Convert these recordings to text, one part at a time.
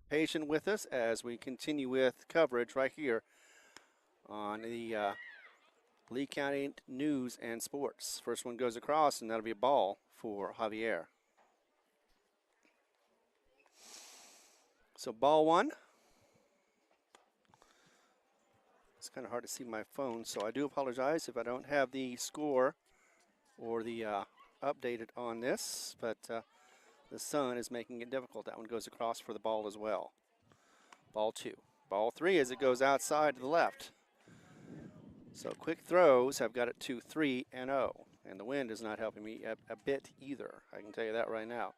patient with us as we continue with coverage right here on the Lee County News and Sports. First one goes across, and that'll be a ball for Javier. So ball one. It's kind of hard to see my phone, so I do apologize if I don't have the score or the updated on this, but the sun is making it difficult. That one goes across for the ball as well. Ball two. Ball three as it goes outside to the left. So quick throws have got it to 3-0, and the wind is not helping me a bit either. I can tell you that right now.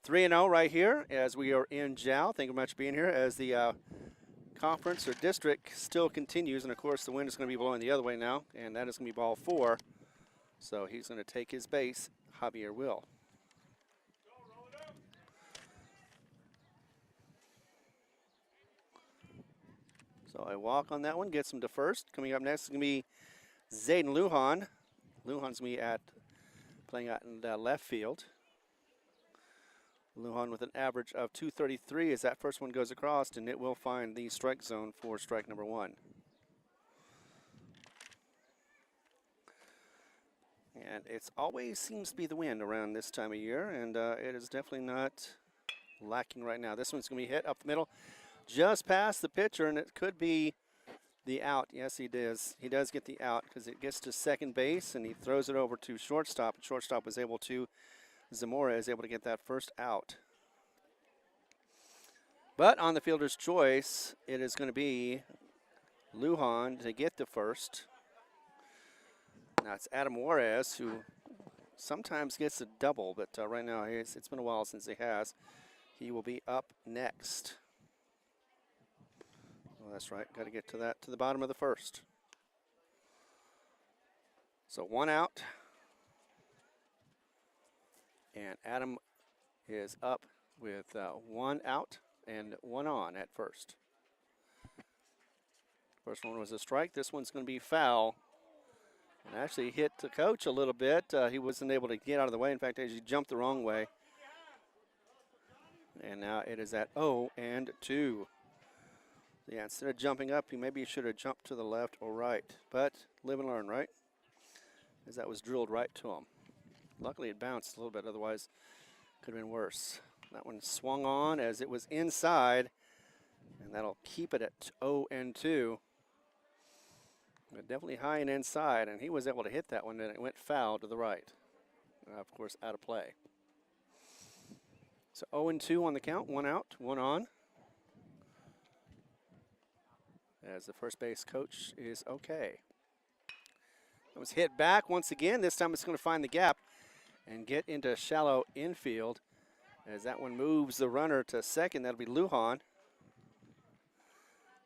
3-0 right here as we are in Jal. Thank you very much for being here as the conference or district still continues, and of course the wind is going to be blowing the other way now, and that is going to be ball four. So he's going to take his base. Javier will. So I walk on that one, gets him to first. Coming up next is going to be Zayden Lujan. Lujan's going to be playing out in left field. Lujan with an average of 233 as that first one goes across, and it will find the strike zone for strike number one. And it always seems to be the wind around this time of year, and it is definitely not lacking right now. This one's going to be hit up the middle, just past the pitcher, and it could be the out. Yes, he does. He does get the out because it gets to second base, and he throws it over to shortstop, and shortstop was able to, Zamora is able to get that first out. But on the fielder's choice, it is going to be Lujan to get the first. Now it's Adam Juarez who sometimes gets a double, but right now it's been a while since he has. He will be up next. Oh, that's right. Got to get to the bottom of the first. So one out. And Adam is up with one out and one on at first. First one was a strike. This one's going to be foul. And actually hit the coach a little bit. He wasn't able to get out of the way. In fact, he jumped the wrong way. And now it is at 0-2. Yeah, instead of jumping up, maybe he should have jumped to the left or right. But live and learn, right? As that was drilled right to him. Luckily it bounced a little bit, otherwise could have been worse. That one swung on as it was inside, and that'll keep it at 0-2. But definitely high and inside, and he was able to hit that one, and it went foul to the right. Of course, out of play. So 0-2 on the count, one out, one on. As the first base coach is okay. It was hit back once again. This time it's going to find the gap and get into shallow infield. As that one moves the runner to second, that'll be Lujan.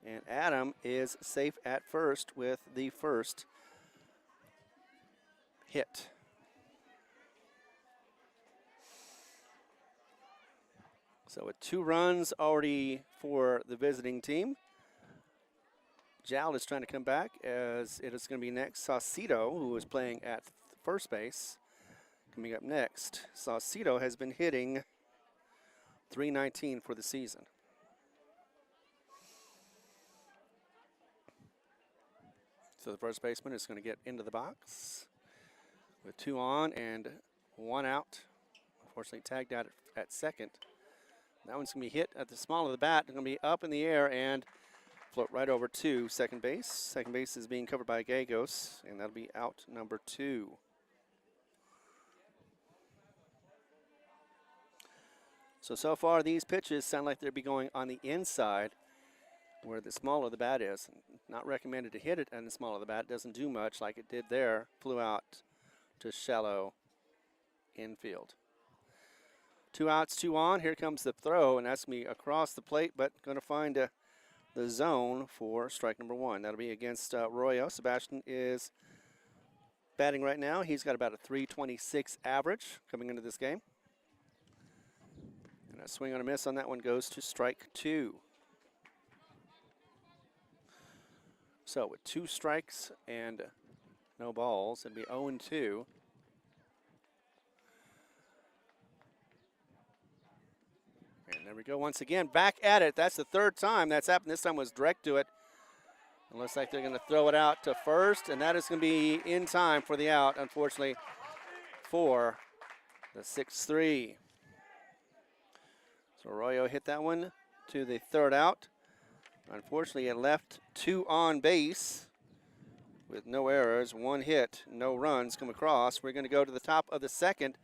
And Adam is safe at first with the first hit. So with 2 runs already for the visiting team, Jal is trying to come back as it is going to be next Saucedo, who is playing at first base. Coming up next, Saucedo has been hitting .319 for the season. So the first baseman is going to get into the box with 2 on and 1 out. Unfortunately tagged out at second. That one's going to be hit at the small of the bat. It's going to be up in the air and float right over to second base. Second base is being covered by Gagos, and that'll be out number 2. So far these pitches sound like they'll be going on the inside where the smaller the bat is. Not recommended to hit it on the small of the bat. It doesn't do much like it did there. Flew out to shallow infield. 2 outs, 2 on. Here comes the throw, and that's me across the plate, but going to find the zone for strike number 1. That'll be against Royo. Sebastian is batting right now. He's got about a .326 average coming into this game. And a swing on a miss on that one goes to strike 2. So with 2 strikes and no balls, it'd be 0-2. And There we go once again. Back at it. That's the third time that's happened. This time was direct to it. It looks like they're going to throw it out to first, and that is going to be in time for the out, unfortunately, for the 6-3. So Arroyo hit that one to the third out. Unfortunately, it left 2 on base with no errors, 1 hit, no runs come across. We're going to go to the top of the second.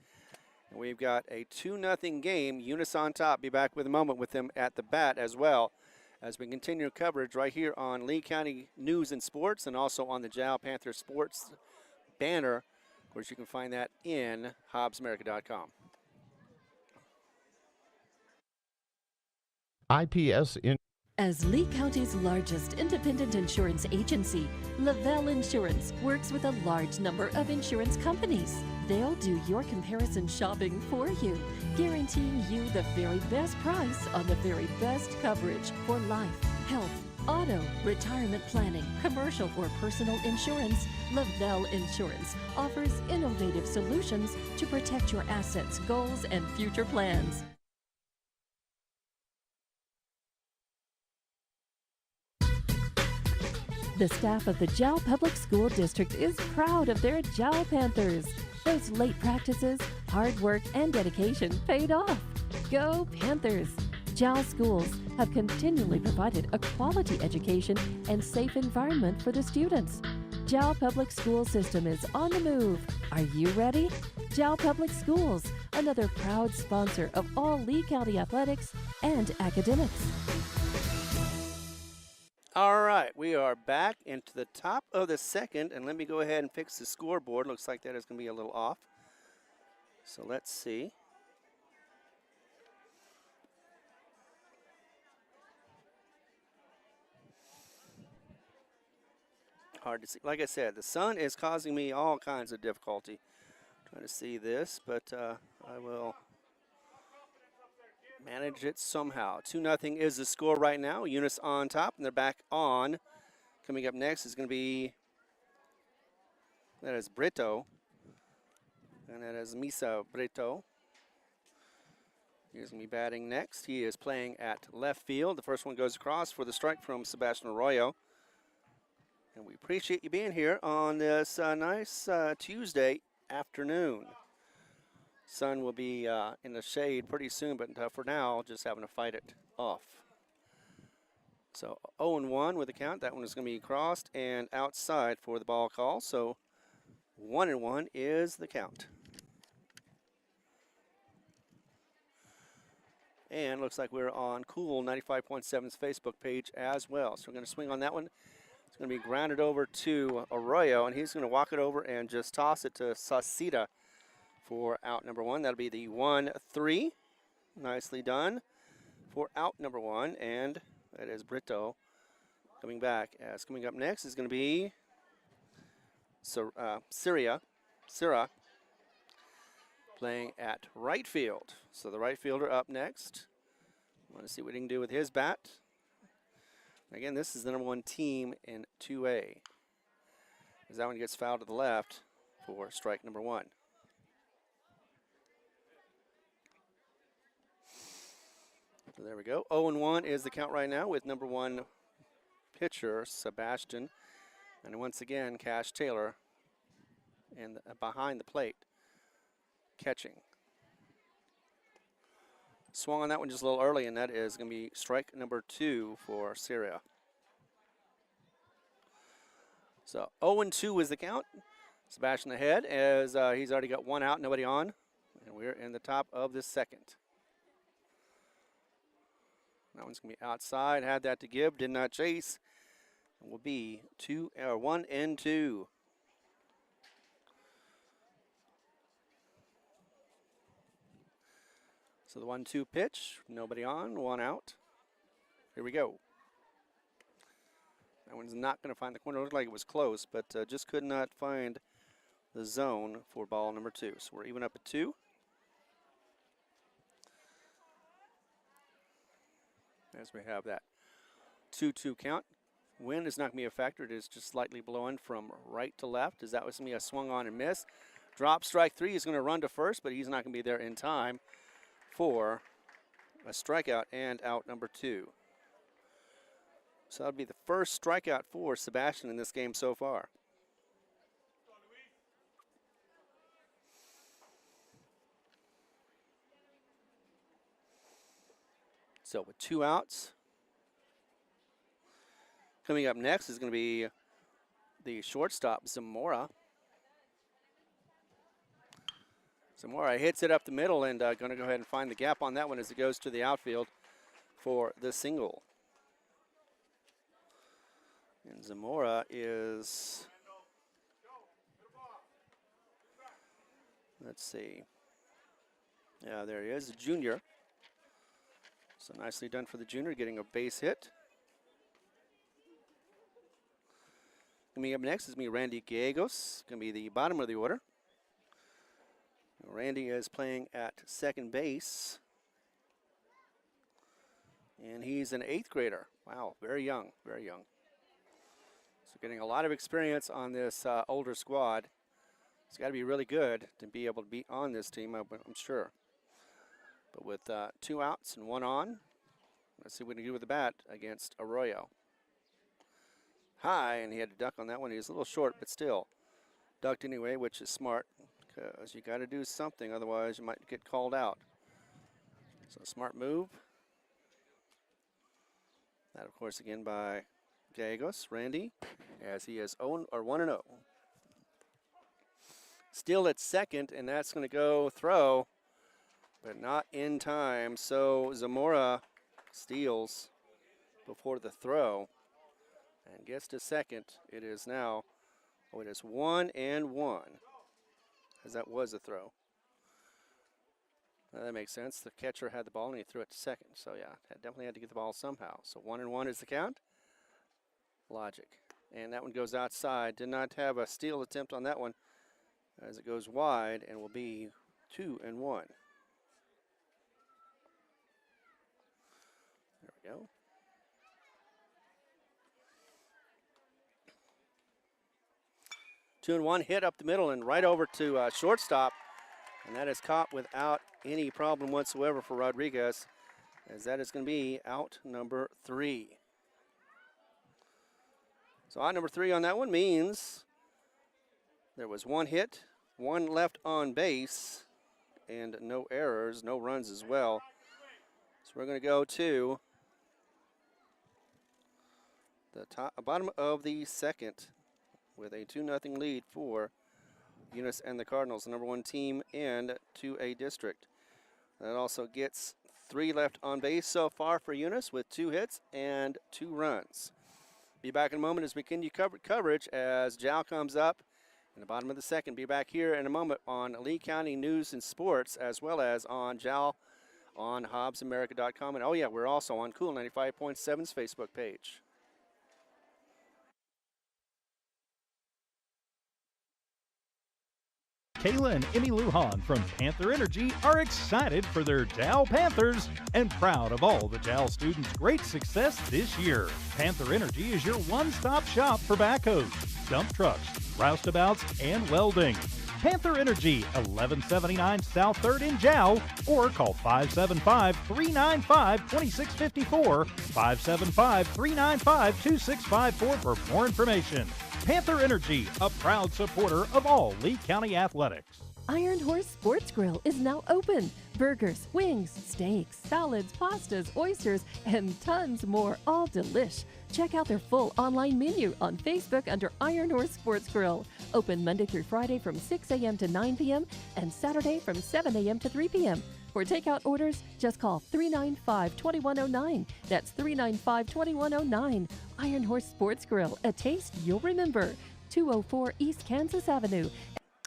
And we've got a 2-0 game. Eunice on top. Be back with a moment with them at the bat as well as we continue coverage right here on Lee County News and Sports and also on the Jal Panther Sports banner. Of course, you can find that in HobbsAmerica.com. IPS in. As Lee County's largest independent insurance agency, Lavelle Insurance works with a large number of insurance companies. They'll do your comparison shopping for you, guaranteeing you the very best price on the very best coverage for life, health, auto, retirement planning, commercial or personal insurance. Lavelle Insurance offers innovative solutions to protect your assets, goals, and future plans. The staff of the Jal Public School District is proud of their Jal Panthers. Those late practices, hard work, and dedication paid off. Go Panthers! Jal schools have continually provided a quality education and safe environment for the students. Jal Public School System is on the move. Are you ready? Jal Public Schools, another proud sponsor of all Lee County athletics and academics. All right, we are back into the top of the second, and let me go ahead and fix the scoreboard. Looks like that is going to be a little off. So let's see. Hard to see. Like I said, the sun is causing me all kinds of difficulty trying to see this, but I will manage it somehow. 2-0 is the score right now. Eunice on top, and they're back on. Coming up next is going to be, that is Brito, and that is Misa Brito. He's going to be batting next. He is playing at left field. The first one goes across for the strike from Sebastian Arroyo. And we appreciate you being here on this nice Tuesday afternoon. Sun will be in the shade pretty soon, but for now, just having to fight it off. So 0-1 with the count. That one is going to be crossed and outside for the ball call. So 1-1 is the count. And looks like we're on Cool 95.7's Facebook page as well. So we're going to swing on that one. It's going to be grounded over to Arroyo, and he's going to walk it over and just toss it to Sasita for out number 1. That'll be the 1-3. Nicely done for out number 1, and that is Brito coming back. As coming up next is going to be Syrah playing at right field. So the right fielder up next. Want to see what he can do with his bat. Again, this is the number 1 team in 2A. As that one gets fouled to the left for strike number 1. So there we go. 0-1 is the count right now with number 1 pitcher, Sebastian. And once again, Cash Taylor behind the plate, catching. Swung on that one just a little early, and that is going to be strike number 2 for Syrah. So 0-2 is the count. Sebastian ahead as he's already got 1 out, nobody on. And we're in the top of the second. That one's going to be outside. Had that to give, did not chase. It will be 1-2. So the 1-2 pitch, nobody on, 1 out. Here we go. That one's not going to find the corner. It looked like it was close, but just could not find the zone for ball number 2. So we're even up at 2. As we have that 2-2 count. Wind is not going to be a factor. It is just slightly blowing from right to left, as that was going to be a swung on and miss. Drop strike 3 is going to run to first, but he's not going to be there in time for a strikeout and out number 2. So that'll be the first strikeout for Sebastian in this game so far. So with 2 outs, coming up next is going to be the shortstop, Zamora. Zamora hits it up the middle and going to go ahead and find the gap on that one as it goes to the outfield for the single. And Zamora is, let's see, yeah, there he is, a junior. So nicely done for the junior, getting a base hit. Coming up next is me, Randy Gallegos, going to be the bottom of the order. Randy is playing at second base, and he's an 8th grader. Wow, very young, very young. So getting a lot of experience on this older squad. It's got to be really good to be able to be on this team, I'm sure. But with 2 outs and 1 on, let's see what he can do with the bat against Arroyo. High, and he had to duck on that one. He was a little short, but still ducked anyway, which is smart. Because you got to do something, otherwise you might get called out. So smart move. That, of course, again by Gallegos, Randy, as he is 1-0. Still at second, and that's going to go throw, but not in time. So Zamora steals before the throw and gets to second. It is now, it is 1-1. As that was a throw. That makes sense. The catcher had the ball and he threw it to second. So yeah, definitely had to get the ball somehow. So 1-1 is the count. Logic. And that one goes outside. Did not have a steal attempt on that one as it goes wide and will be 2-1. There we go. Two and one, hit up the middle and right over to shortstop. And that is caught without any problem whatsoever for Rodriguez, as that is going to be out number 3. So out number 3 on that one means there was 1 hit, 1 left on base, and no errors, no runs as well. So we're going to go to the bottom of the second with a 2-0 lead for Eunice and the Cardinals, the number 1 team in 2A district. That also gets 3 left on base so far for Eunice with 2 hits and 2 runs. Be back in a moment as we continue coverage as Jal comes up in the bottom of the second. Be back here in a moment on Lee County News and Sports, as well as on Jal on HobbsAmerica.com. And oh yeah, we're also on Cool 95.7's Facebook page. Kayla and Emmy Lujan from Panther Energy are excited for their Jal Panthers and proud of all the Jal students' great success this year. Panther Energy is your one-stop shop for backhoes, dump trucks, roustabouts, and welding. Panther Energy, 1179 South 3rd in Jal, or call 575-395-2654, 575-395-2654 for more information. Panther Energy, a proud supporter of all Lee County athletics. Iron Horse Sports Grill is now open. Burgers, wings, steaks, salads, pastas, oysters, and tons more, all delish. Check out their full online menu on Facebook under Iron Horse Sports Grill. Open Monday through Friday from 6 a.m. to 9 p.m. and Saturday from 7 a.m. to 3 p.m. For takeout orders, just call 395-2109. That's 395-2109. Iron Horse Sports Grill, a taste you'll remember. 204 East Kansas Avenue.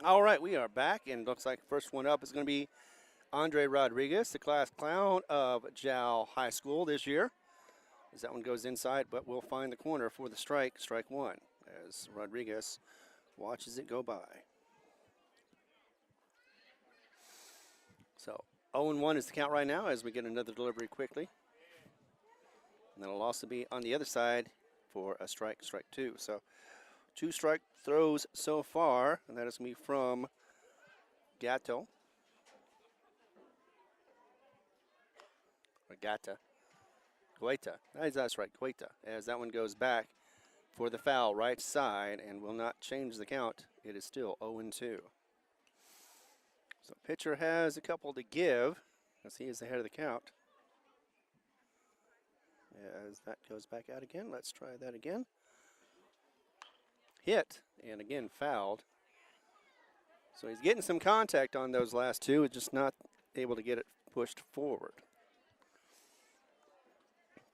All right, we are back, and looks like the first one up is going to be Andre Rodriguez, the class clown of Jal High School this year. As that one goes inside, but we'll find the corner for the strike 1, as Rodriguez watches it go by. So 0-1 is the count right now as we get another delivery quickly. And that'll also be on the other side for a strike 2. So 2 strike throws so far, and that is going to be from Gatto. Guaita. That's right, Guaita. As that one goes back for the foul right side and will not change the count. It is still 0-2. So pitcher has a couple to give as he is ahead of the count. As that goes back out again, let's try that again. Hit, and again fouled. So he's getting some contact on those last two, just not able to get it pushed forward.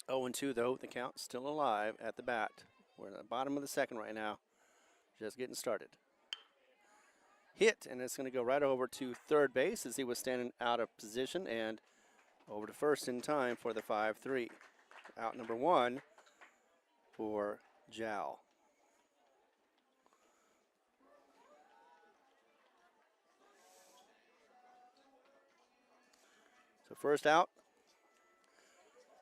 0-2 though, the count still alive at the bat. We're at the bottom of the second right now, just getting started. Hit, and it's going to go right over to third base as he was standing out of position, and over to first in time for the 5-3. Out number one for Jal. So first out.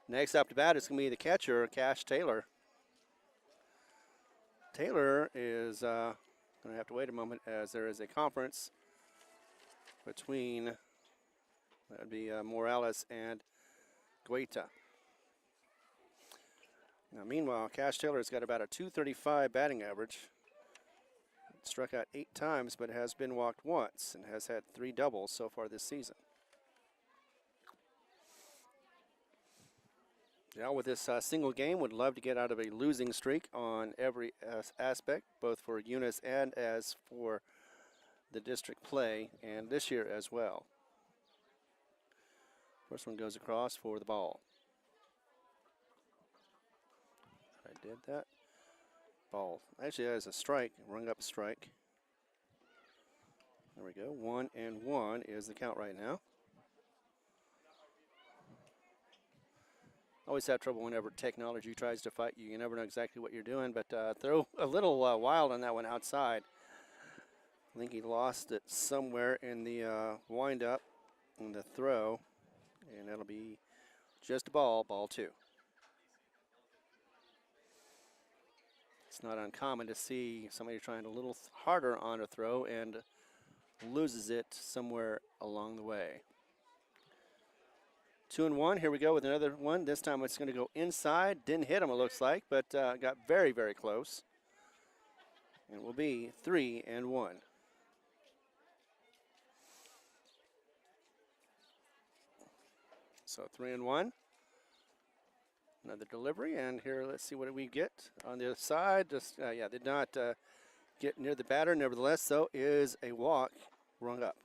Next up to bat is going to be the catcher, Cash Taylor. Taylor is going to have to wait a moment as there is a conference between, that would be Morales and Guaita. Now, meanwhile, Cash Taylor's got about a .235 batting average. Struck out 8 times, but has been walked once and has had 3 doubles so far this season. Now, with this single game, would love to get out of a losing streak on every aspect, both for Eunice and as for the district play, and this year as well. First one goes across for the ball. I did that. Ball. Actually, that is a strike. Rung up a strike. There we go. 1-1 is the count right now. Always have trouble whenever technology tries to fight you. You never know exactly what you're doing, but throw a little wild on that one outside. I think he lost it somewhere in the wind-up and the throw, and that'll be just a ball, ball 2. It's not uncommon to see somebody trying a little harder on a throw and loses it somewhere along the way. 2-1, here we go with another one. This time it's going to go inside. Didn't hit him, it looks like, but got very, very close. And will be 3-1. So 3-1. Another delivery, and here let's see what we get on the other side. Just did not get near the batter. Nevertheless, though, is a walk rung up.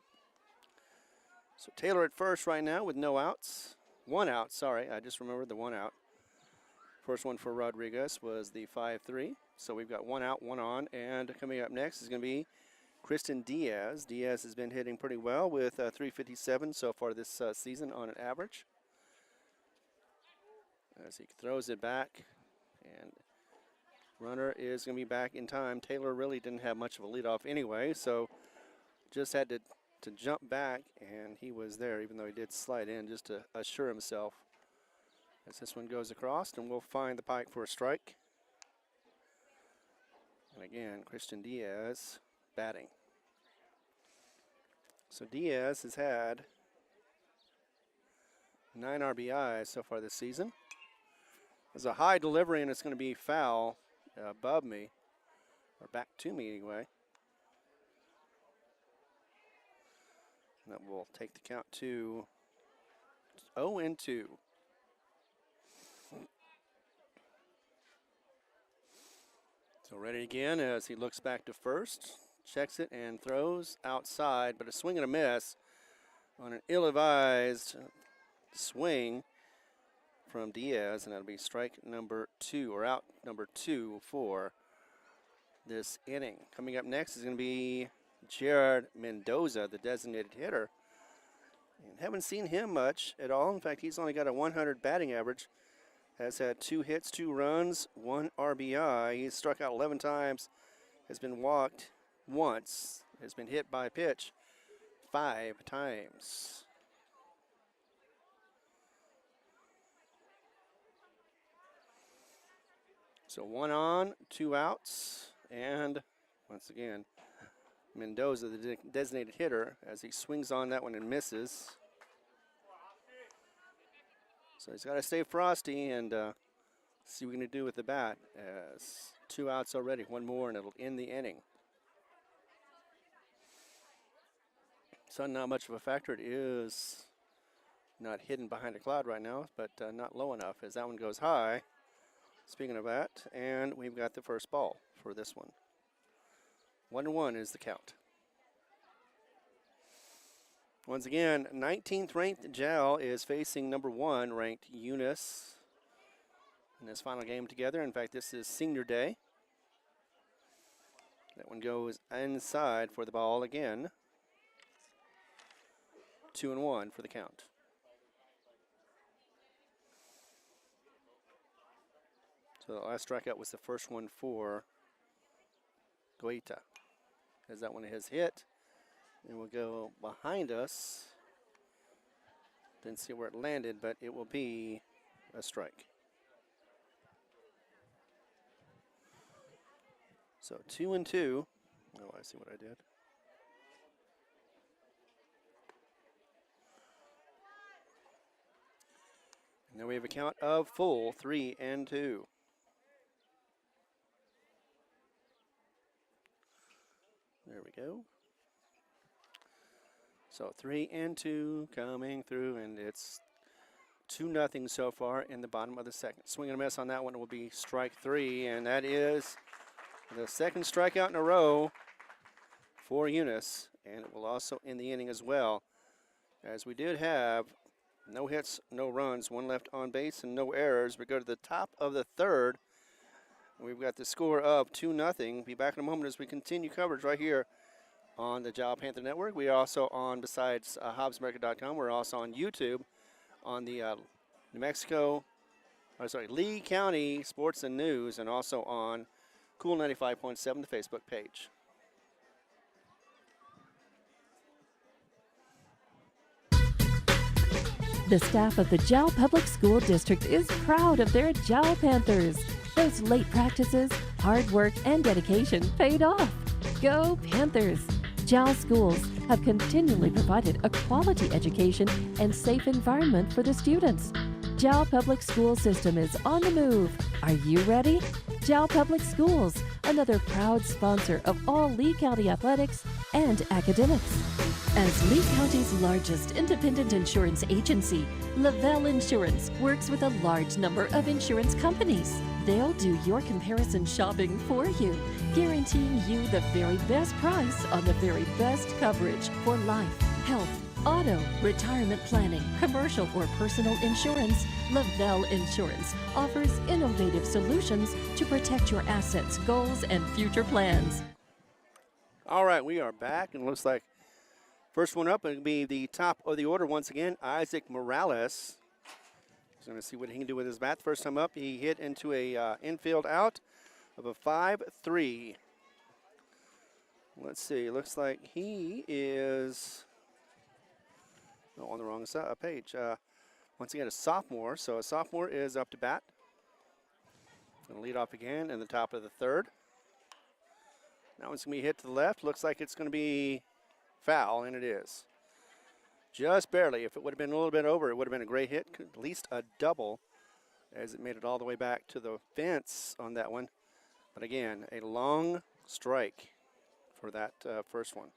So Taylor at first right now with no outs. 1 out, sorry, I just remembered the 1 out. First one for Rodriguez was the 5-3. So we've got 1 out, 1 on, and coming up next is going to be Kristen Diaz. Diaz has been hitting pretty well with 357 so far this season on an average. As he throws it back, and runner is going to be back in time. Taylor really didn't have much of a leadoff anyway, so just had to jump back, and he was there, even though he did slide in just to assure himself. As this one goes across, and we'll find the pike for a strike. And again, Christian Diaz batting. So Diaz has had 9 RBIs so far this season. There's a high delivery, and it's going to be foul above me, or back to me anyway. And that will take the count to 0-2. So ready again as he looks back to first, checks it and throws outside, but a swing and a miss on an ill-advised swing from Diaz, and that'll be strike number 2, or out number 2 for this inning. Coming up next is going to be Jared Mendoza, the designated hitter. And haven't seen him much at all. In fact, he's only got a 100 batting average. Has had 2 hits, 2 runs, 1 RBI. He's struck out 11 times, has been walked once, has been hit by a pitch 5 times. So 1 on, 2 outs, and once again, Mendoza, the designated hitter, as he swings on that one and misses. So he's got to stay frosty and see what we can do with the bat. As 2 outs already, 1 more, and it'll end the inning. Sun not much of a factor. It is not hidden behind a cloud right now, but not low enough as that one goes high. Speaking of that, and we've got the first ball for this one. 1-1 is the count. Once again, 19th ranked Jal is facing number 1 ranked Eunice in this final game together. In fact, this is senior day. That one goes inside for the ball again. 2-1 for the count. So the last strikeout was the first one for Goita, as that one has hit. And we'll go behind us. Didn't see where it landed, but it will be a strike. So 2-2. Oh, I see what I did. And then we have a count of full 3-2. There we go. So 3-2 coming through, and it's 2-0 so far in the bottom of the second. Swing and a miss on that one will be strike 3, and that is the second strikeout in a row for Eunice, and it will also end the inning as well, as we did have no hits, no runs, 1 left on base, and no errors. We go to the top of the third. We've got the score of 2-0. Be back in a moment as we continue coverage right here on the Jal Panther Network. We are also on, besides HobbsAmerica.com, we're also on YouTube on the Lee County Sports and News, and also on Cool 95.7, the Facebook page. The staff of the Jal Public School District is proud of their Jal Panthers. Those late practices, hard work, and dedication paid off. Go Panthers! Jal schools have continually provided a quality education and safe environment for the students. Jal Public School System is on the move. Are you ready? Jal Public Schools, another proud sponsor of all Lee County athletics and academics. As Lee County's largest independent insurance agency, Lavelle Insurance works with a large number of insurance companies. They'll do your comparison shopping for you, guaranteeing you the very best price on the very best coverage for life, health, auto, retirement planning, commercial or personal insurance. Lavelle Insurance offers innovative solutions to protect your assets, goals, and future plans. All right, we are back, and it looks like first one up will be the top of the order once again, Isaac Morales. He's going to see what he can do with his bat. First time up, he hit into a infield out of a 5-3. Let's see, looks like he is on the wrong page. Once again, a sophomore, so a sophomore is up to bat. Going to lead off again in the top of the third. Now it's going to be hit to the left. Looks like it's going to be foul, and it is. Just barely. If it would have been a little bit over, it would have been a great hit, at least a double, as it made it all the way back to the fence on that one. But again, a long strike for that first one.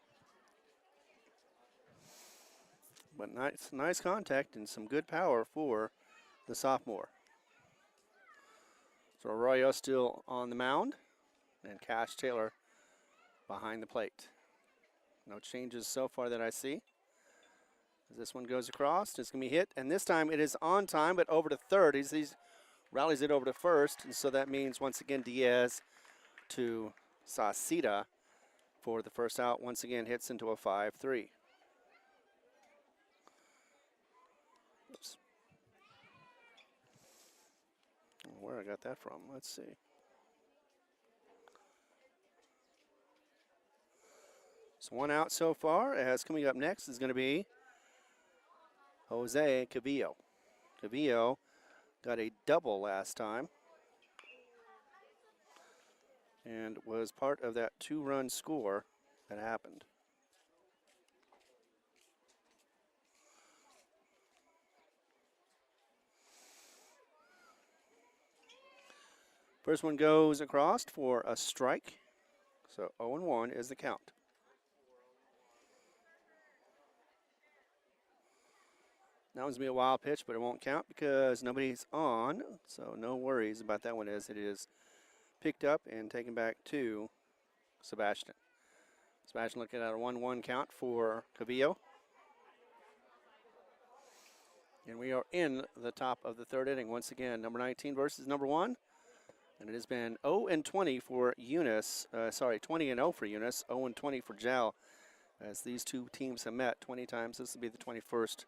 But nice contact and some good power for the sophomore. So Arroyo still on the mound, and Cash Taylor behind the plate. No changes so far that I see. As this one goes across, it's going to be hit, and this time it is on time, but over to third. He rallies it over to first, and so that means once again Diaz to Sasita for the first out. Once again hits into a 5-3. Oops. Where I got that from, let's see. So 1 out so far, as coming up next is going to be Jose Cavillo. Cavillo got a double last time and was part of that 2-run score that happened. First one goes across for a strike. So 0-1 is the count. That one's going to be a wild pitch, but it won't count because nobody's on. So no worries about that one as it is picked up and taken back to Sebastian. Sebastian looking at a 1-1 count for Cavillo. And we are in the top of the third inning. Once again, number 19 versus number 1. And it has been 0-20 for Eunice. 20-0 for Eunice, 0-20 for Jal. As these two teams have met 20 times, this will be the 21st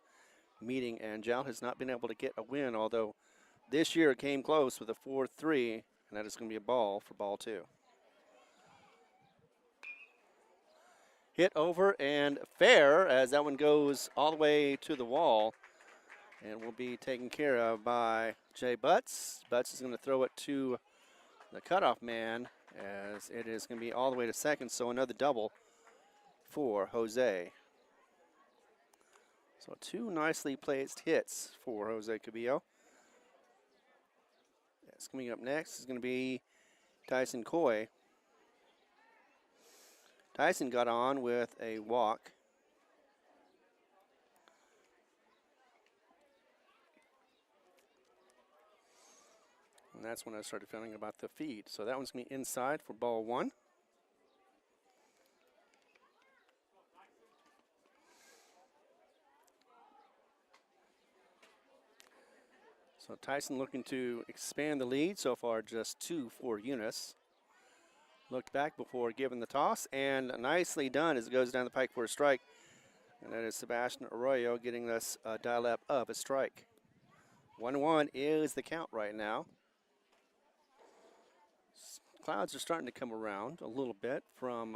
meeting. And Jal has not been able to get a win, although this year it came close with a 4-3. And that is going to be a ball for ball 2. Hit over and fair as that one goes all the way to the wall. And will be taken care of by Jay Butts. Butts is going to throw it to the cutoff man as it is going to be all the way to second. So another double for Jose. So 2 nicely placed hits for Jose Cabillo. Yes, coming up next is going to be Tyson Coy. Tyson got on with a walk. And that's when I started feeling about the feed. So that one's going to be inside for ball 1. So Tyson looking to expand the lead. So far just 2 for Eunice. Looked back before giving the toss, and nicely done as it goes down the pike for a strike. And that is Sebastian Arroyo getting us a dial-up of a strike. 1-1 is the count right now. Clouds are starting to come around a little bit from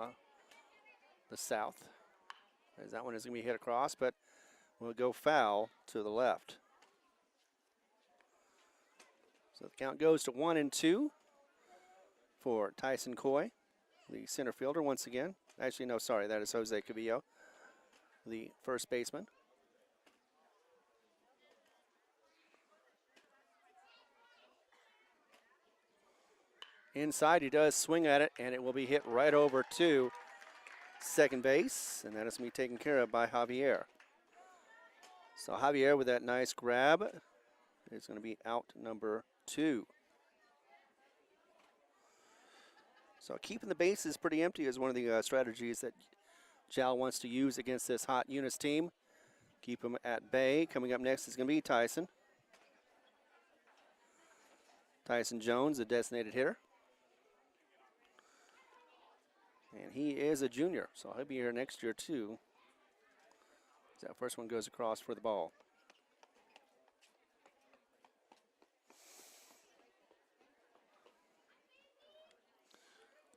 the south. As that one is going to be hit across, but will go foul to the left. So the count goes to 1-2 for Tyson Coy, the center fielder once again. Actually, no, sorry, that is Jose Cabillo, the first baseman. Inside, he does swing at it, and it will be hit right over to second base, and that is going to be taken care of by Javier. So Javier with that nice grab is going to be out number 2. So keeping the bases pretty empty is one of the strategies that Jal wants to use against this hot Eunice team. Keep them at bay. Coming up next is going to be Tyson. Tyson Jones, a designated hitter. And he is a junior, so he'll be here next year too. That first one goes across for the ball.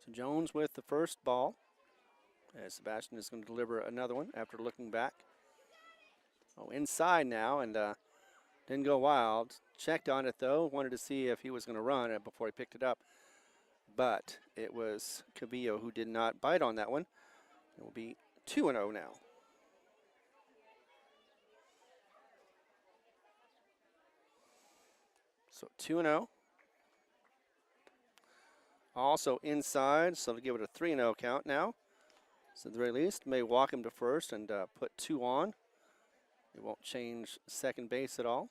So Jones with the first ball, as Sebastian is going to deliver another one after looking back. Oh, inside now, and didn't go wild. Checked on it though, wanted to see if he was going to run it before he picked it up. But it was Cabillo who did not bite on that one. It will be 2-0 now. So 2-0. Also inside, so to give it a 3-0 count now. So at the very least, may walk him to first and put 2 on. It won't change second base at all.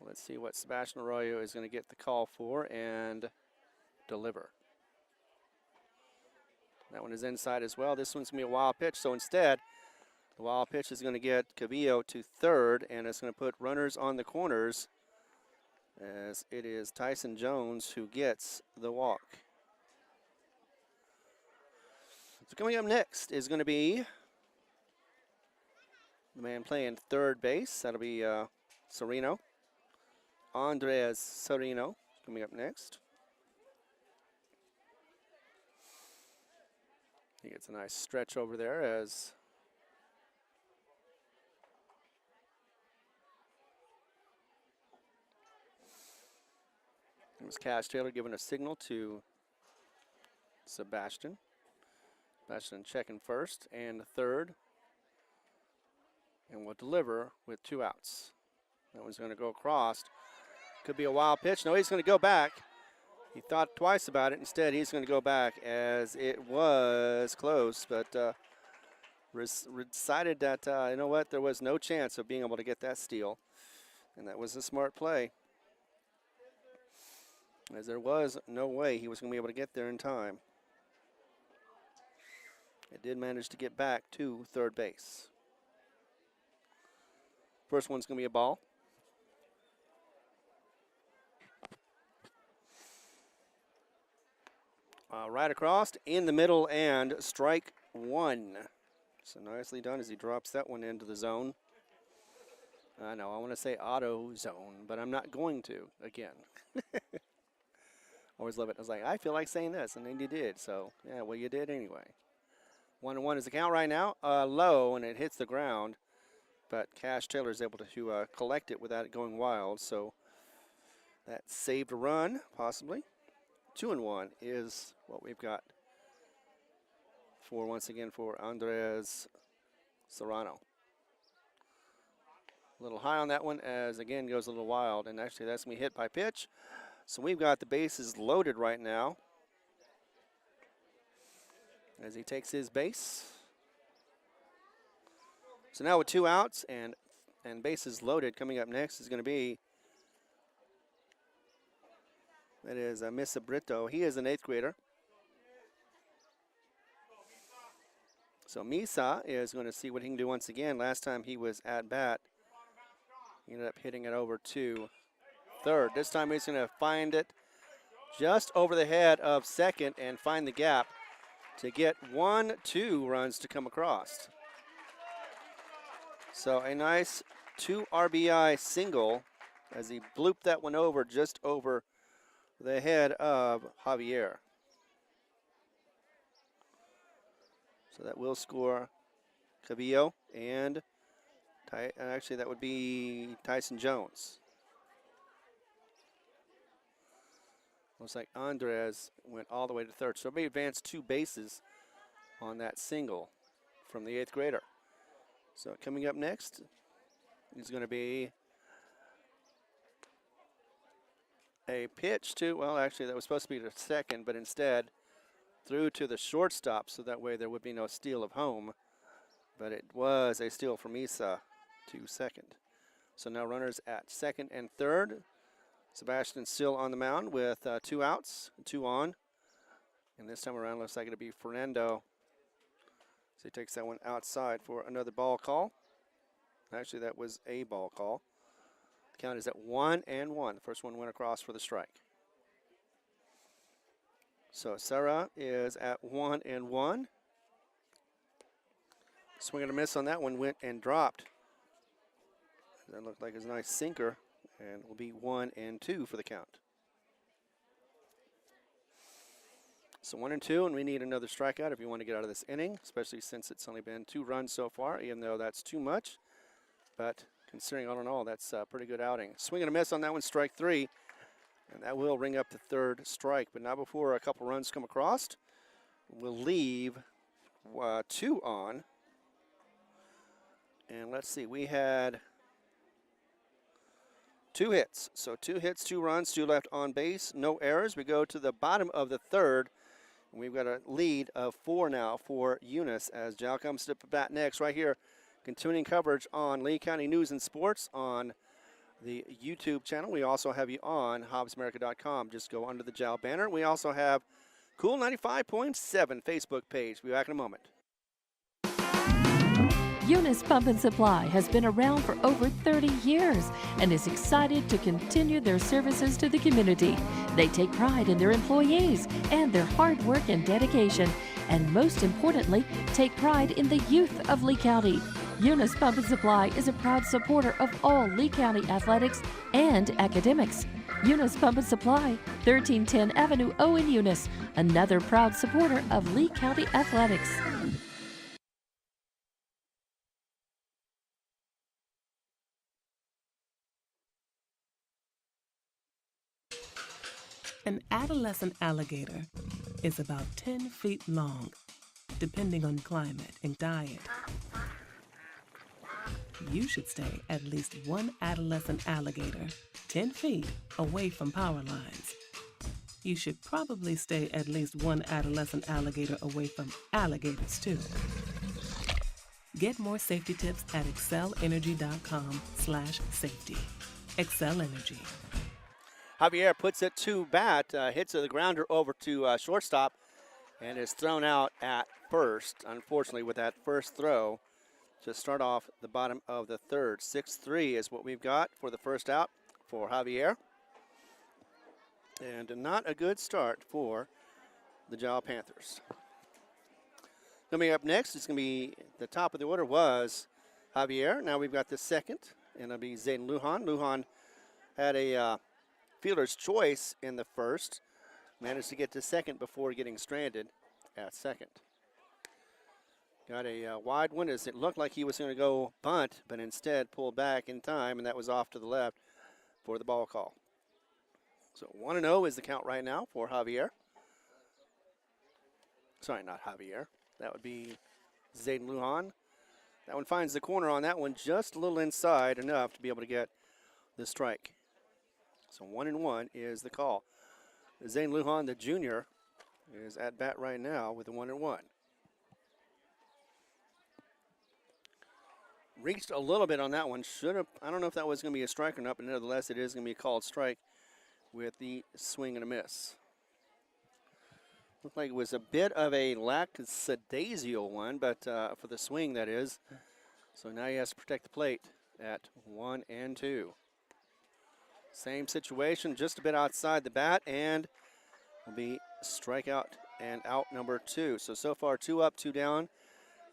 Let's see what Sebastian Arroyo is going to get the call for and deliver. That one is inside as well. This one's going to be a wild pitch, so instead, the wild pitch is going to get Cabillo to third, and it's going to put runners on the corners as it is Tyson Jones who gets the walk. So coming up next is going to be the man playing third base. That'll be Sereno. Andres Sereno coming up next. He gets a nice stretch over there as it was Cash Taylor giving a signal to Sebastian. Sebastian checking first and third, and will deliver with 2 outs. That one's going to go across Could be a wild pitch. No, he's going to go back. He thought twice about it. Instead, he's going to go back as it was close, but decided that, you know what, there was no chance of being able to get that steal. And that was a smart play, as there was no way he was going to be able to get there in time. It did manage to get back to third base. First one's going to be a ball. Right across in the middle and strike one. So nicely done as he drops that one into the zone. I know I want to say auto zone, but I'm not going to again. Always love it. I was like, I feel like saying this, and then you did. So yeah, well, you did anyway. 1-1 is the count right now. Low, and it hits the ground, but Cash Taylor is able to collect it without it going wild. So that saved a run, possibly. 2-1 is what we've got for, once again, for Andres Serrano. A little high on that one, as again goes a little wild, and actually that's going to be hit by pitch. So we've got the bases loaded right now as he takes his base. So now with 2 outs and bases loaded, coming up next is going to be, that is Misa Brito. He is an 8th grader. So Misa is going to see what he can do once again. Last time he was at bat, he ended up hitting it over to third. This time he's going to find it just over the head of second and find the gap to get 1-2 runs to come across. So a nice 2 RBI single as he blooped that one over just over the head of Javier. So that will score Cabillo and actually that would be Tyson Jones. Looks like Andres went all the way to third. So he advanced 2 bases on that single from the 8th grader. So coming up next is going to be a pitch to, well, actually that was supposed to be to second, but instead threw to the shortstop, so that way there would be no steal of home. But it was a steal from Misa to second. So now runners at second and third. Sebastian still on the mound with 2 outs, 2 on. And this time around looks like it'll be Fernando. So he takes that one outside for another ball call. Actually, that was a ball call. The count is at 1-1. The first one went across for the strike. So Serra is at 1-1. Swing and a miss on that one, went and dropped. That looked like a nice sinker, and will be 1-2 for the count. So 1-2, and we need another strikeout if you want to get out of this inning, especially since it's only been 2 runs so far, even though that's too much. But considering all in all, that's a pretty good outing. Swing and a miss on that one, strike 3. And that will ring up the 3rd strike, but not before a couple runs come across. We'll leave 2 on. And let's see, we had 2 hits. So 2 hits, 2 runs, 2 left on base, no errors. We go to the bottom of the 3rd. And we've got a lead of 4 now for Eunice as Jal comes to bat next right here. Continuing coverage on Lee County News and Sports on the YouTube channel. We also have you on HobbsAmerica.com. Just go under the Jal banner. We also have Cool 95.7 Facebook page. We'll be back in a moment. Eunice Pump and Supply has been around for over 30 years and is excited to continue their services to the community. They take pride in their employees and their hard work and dedication, and most importantly, take pride in the youth of Lee County. Eunice Pump and Supply is a proud supporter of all Lee County athletics and academics. Eunice Pump and Supply, 1310 Avenue O in Eunice, another proud supporter of Lee County athletics. An adolescent alligator is about 10 feet long, depending on climate and diet. You should stay at least one adolescent alligator 10 feet away from power lines. You should probably stay at least one adolescent alligator away from alligators, too. Get more safety tips at excellenergy.com/safety. Excel Energy. Javier puts it to bat, hits the grounder over to shortstop, and is thrown out at first. Unfortunately, with that first throw, to start off the bottom of the third. 6-3 is what we've got for the first out for Javier. And not a good start for the Jal Panthers. Coming up next, it's going to be the top of the order was Javier. Now we've got the second, and it'll be Zayden Lujan. Lujan had a fielder's choice in the first, managed to get to second before getting stranded at second. Got a wide one as it looked like he was going to go bunt, but instead pulled back in time, and that was off to the left for the ball call. So 1-0 is the count right now for Javier. Sorry, not Javier. That would be Zayden Lujan. That one finds the corner on that one, just a little inside, enough to be able to get the strike. So 1-1 is the call. Zayden Lujan, the junior, is at bat right now with a 1-1. Reached a little bit on that one. Should have. I don't know if that was going to be a strike or not, but nevertheless, it is going to be a called strike with the swing and a miss. Looked like it was a bit of a lackadaisical one, but for the swing, that is. So now he has to protect the plate at 1-2. Same situation, just a bit outside the bat, and will be strikeout and out number 2. So far, 2 up, 2 down,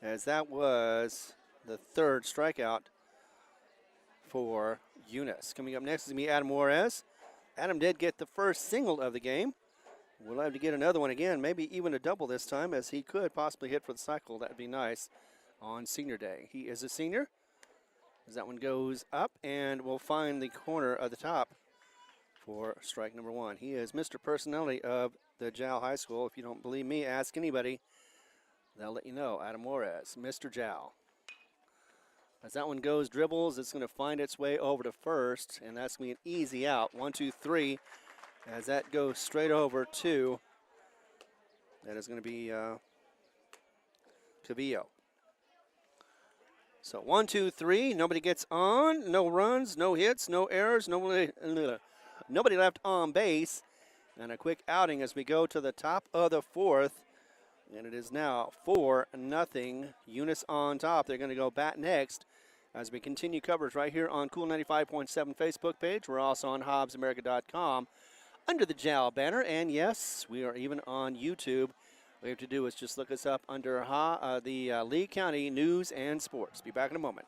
as that was the third strikeout for Eunice. Coming up next is going to be Adam Juarez. Adam did get the first single of the game. We'll have to get another one again, maybe even a double this time, as he could possibly hit for the cycle. That would be nice on senior day. He is a senior, as that one goes up, and we'll find the corner of the top for strike number 1. He is Mr. Personality of the Jal High School. If you don't believe me, ask anybody. They'll let you know. Adam Juarez, Mr. Jal. As that one goes, dribbles, it's going to find its way over to first, and that's going to be an easy out. 1-2-3, as that goes straight over to, that is going to be Cavillo. So 1-2-3, nobody gets on, no runs, no hits, no errors, nobody left on base, and a quick outing as we go to the top of the fourth. And it is now 4-0, Eunice on top. They're going to go bat next as we continue coverage right here on Cool 95.7 Facebook page. We're also on HobbsAmerica.com under the Jal banner. And yes, we are even on YouTube. All you have to do is just look us up under the Lee County News and Sports. Be back in a moment.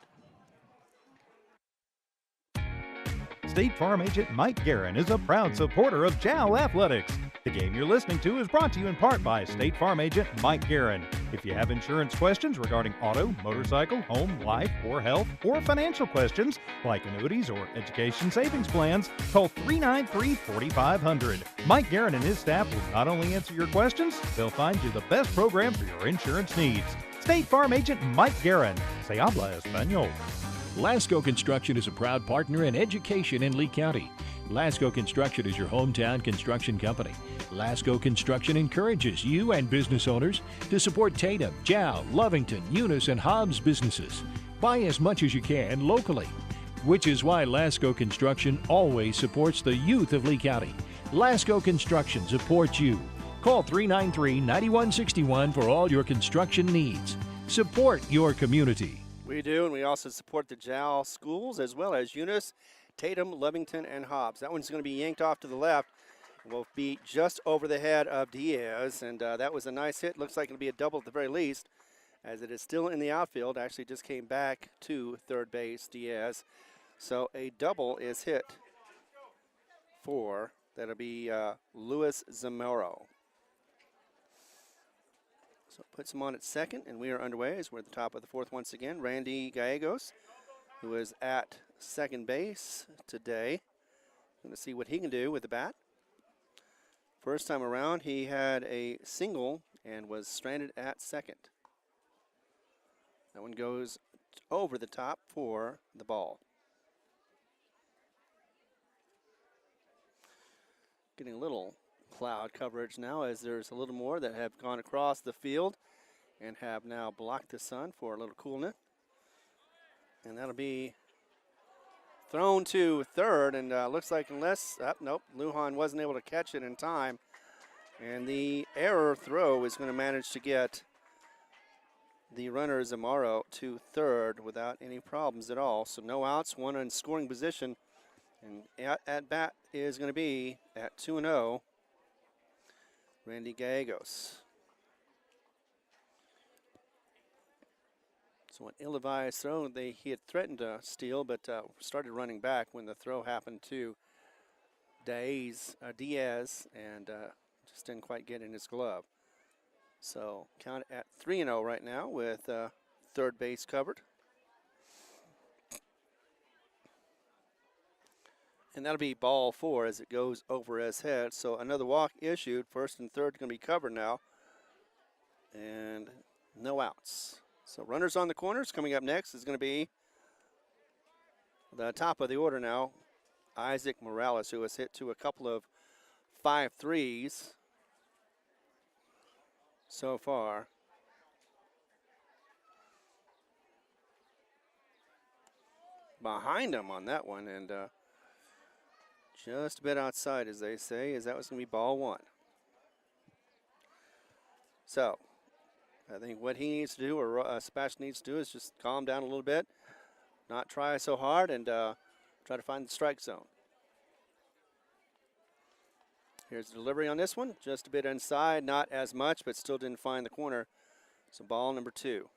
State Farm agent Mike Guerin is a proud supporter of Jal Athletics. The game you're listening to is brought to you in part by State Farm agent Mike Guerin. If you have insurance questions regarding auto, motorcycle, home, life, or health, or financial questions like annuities or education savings plans, call 393-4500. Mike Guerin and his staff will not only answer your questions, they'll find you the best program for your insurance needs. State Farm agent Mike Guerin. Se habla español. Lasco Construction is a proud partner in education in Lee County. Lasco Construction is your hometown construction company. Lasco Construction encourages you and business owners to support Tatum, Jal, Lovington, Eunice, and Hobbs businesses. Buy as much as you can locally, which is why Lasco Construction always supports the youth of Lee County. Lasco Construction supports you. Call 393-9161 for all your construction needs. Support your community. We do, and we also support the Jal schools as well as Eunice, Tatum, Lovington, and Hobbs. That one's going to be yanked off to the left. Will be just over the head of Diaz, and that was a nice hit. Looks like it'll be a double at the very least, as it is still in the outfield. Actually just came back to third base, Diaz. So a double is hit for, that'll be Luis Zamora. So puts him on at second, and we are underway as we're at the top of the fourth once again. Randy Gallegos, who is at second base today. Going to see what he can do with the bat. First time around, he had a single and was stranded at second. That one goes over the top for the ball. getting a little cloud coverage now as there's a little more that have gone across the field and have now blocked the sun for a little coolness. And that'll be thrown to third, and looks like unless, nope, Lujan wasn't able to catch it in time. And the error throw is going to manage to get the runner Zamaro to third without any problems at all. So no outs, one in scoring position. And at bat is going to be at 2-0, Randy Gallegos. So an ill-advised throw. He had threatened to steal, but started running back when the throw happened to Diaz, and just didn't quite get in his glove. So count at 3-0 right now with third base covered. And that'll be ball 4 as it goes over his head. So another walk issued. First and third going to be covered now. And no outs. So runners on the corners. Coming up next is going to be the top of the order now, Isaac Morales, who has hit to a couple of 5-3s so far. Behind him on that one, and just a bit outside, as they say, as that was going to be ball 1. So I think what he needs to do, or Sebastian needs to do, is just calm down a little bit, not try so hard, and try to find the strike zone. Here's the delivery on this one, just a bit inside, not as much, but still didn't find the corner. So ball number 2.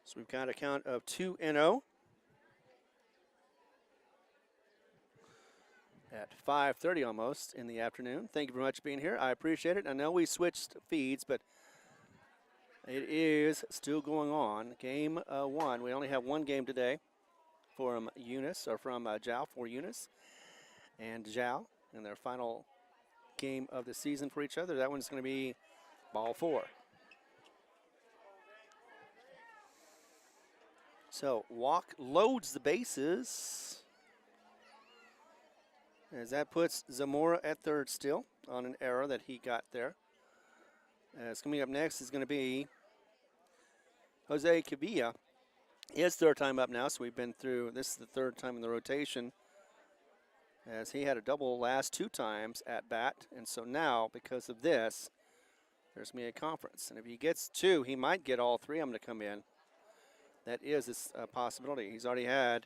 So we've got a count of 2-0 at 5:30 almost in the afternoon. Thank you very much for being here. I appreciate it. I know we switched feeds, but it is still going on. Game 1. We only have one game today from Eunice, or from Jal, for Eunice and Jal in their final game of the season for each other. That one's going to be ball 4. So walk loads the bases, as that puts Zamora at third still on an error that he got there. As coming up next is going to be Jose Cavilla. His third time up now, so we've been through, this is the third time in the rotation, as he had a double last 2 times at bat. And so now, because of this, there's going to be a conference. And if he gets 2, he might get all 3 of them to come in. That is a possibility. He's already had,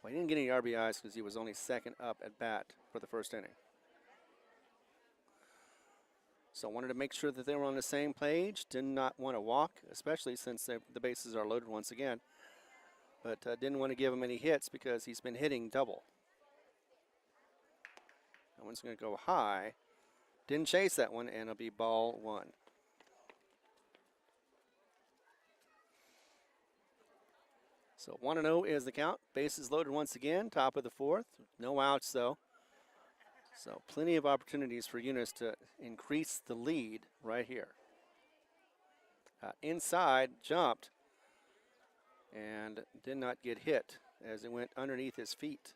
well, he didn't get any RBIs because he was only second up at bat for the first inning. So I wanted to make sure that they were on the same page. Did not want to walk, especially since the bases are loaded once again. But didn't want to give him any hits because he's been hitting double. That one's going to go high. Didn't chase that one, and it'll be ball 1. So 1-0 is the count. Bases loaded once again, top of the 4th. No outs, though. So plenty of opportunities for Eunice to increase the lead right here. Inside, jumped, and did not get hit as it went underneath his feet.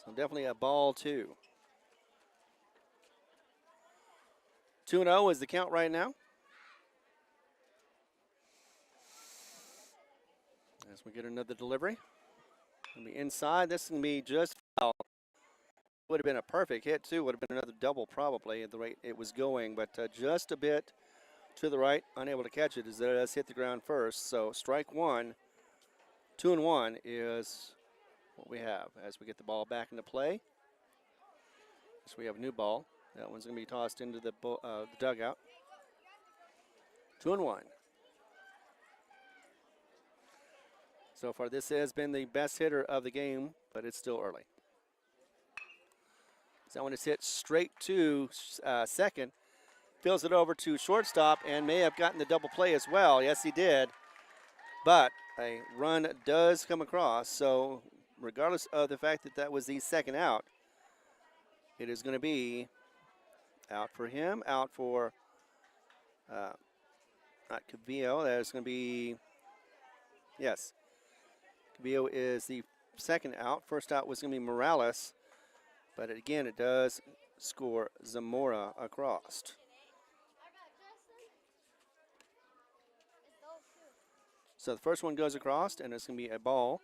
So definitely a ball 2. 2-0 is the count right now. As we get another delivery. Gonna be inside. This is going to be just foul. Would have been a perfect hit, too. Would have been another double, probably, at the rate it was going. But just a bit to the right, unable to catch it as it does hit the ground first. So strike 1. 2-1 is what we have as we get the ball back into play. So we have a new ball. That one's going to be tossed into the dugout. 2-1. So far, this has been the best hitter of the game, but it's still early. So that one is hit straight to second. Fills it over to shortstop and may have gotten the double play as well. Yes, he did. But a run does come across. So regardless of the fact that that was the second out, it is going to be out for him, out for not Cavillo. There's going to be, yes, Cavillo is the second out. First out was going to be Morales, but again, it does score Zamora across. So the first one goes across, and it's going to be a ball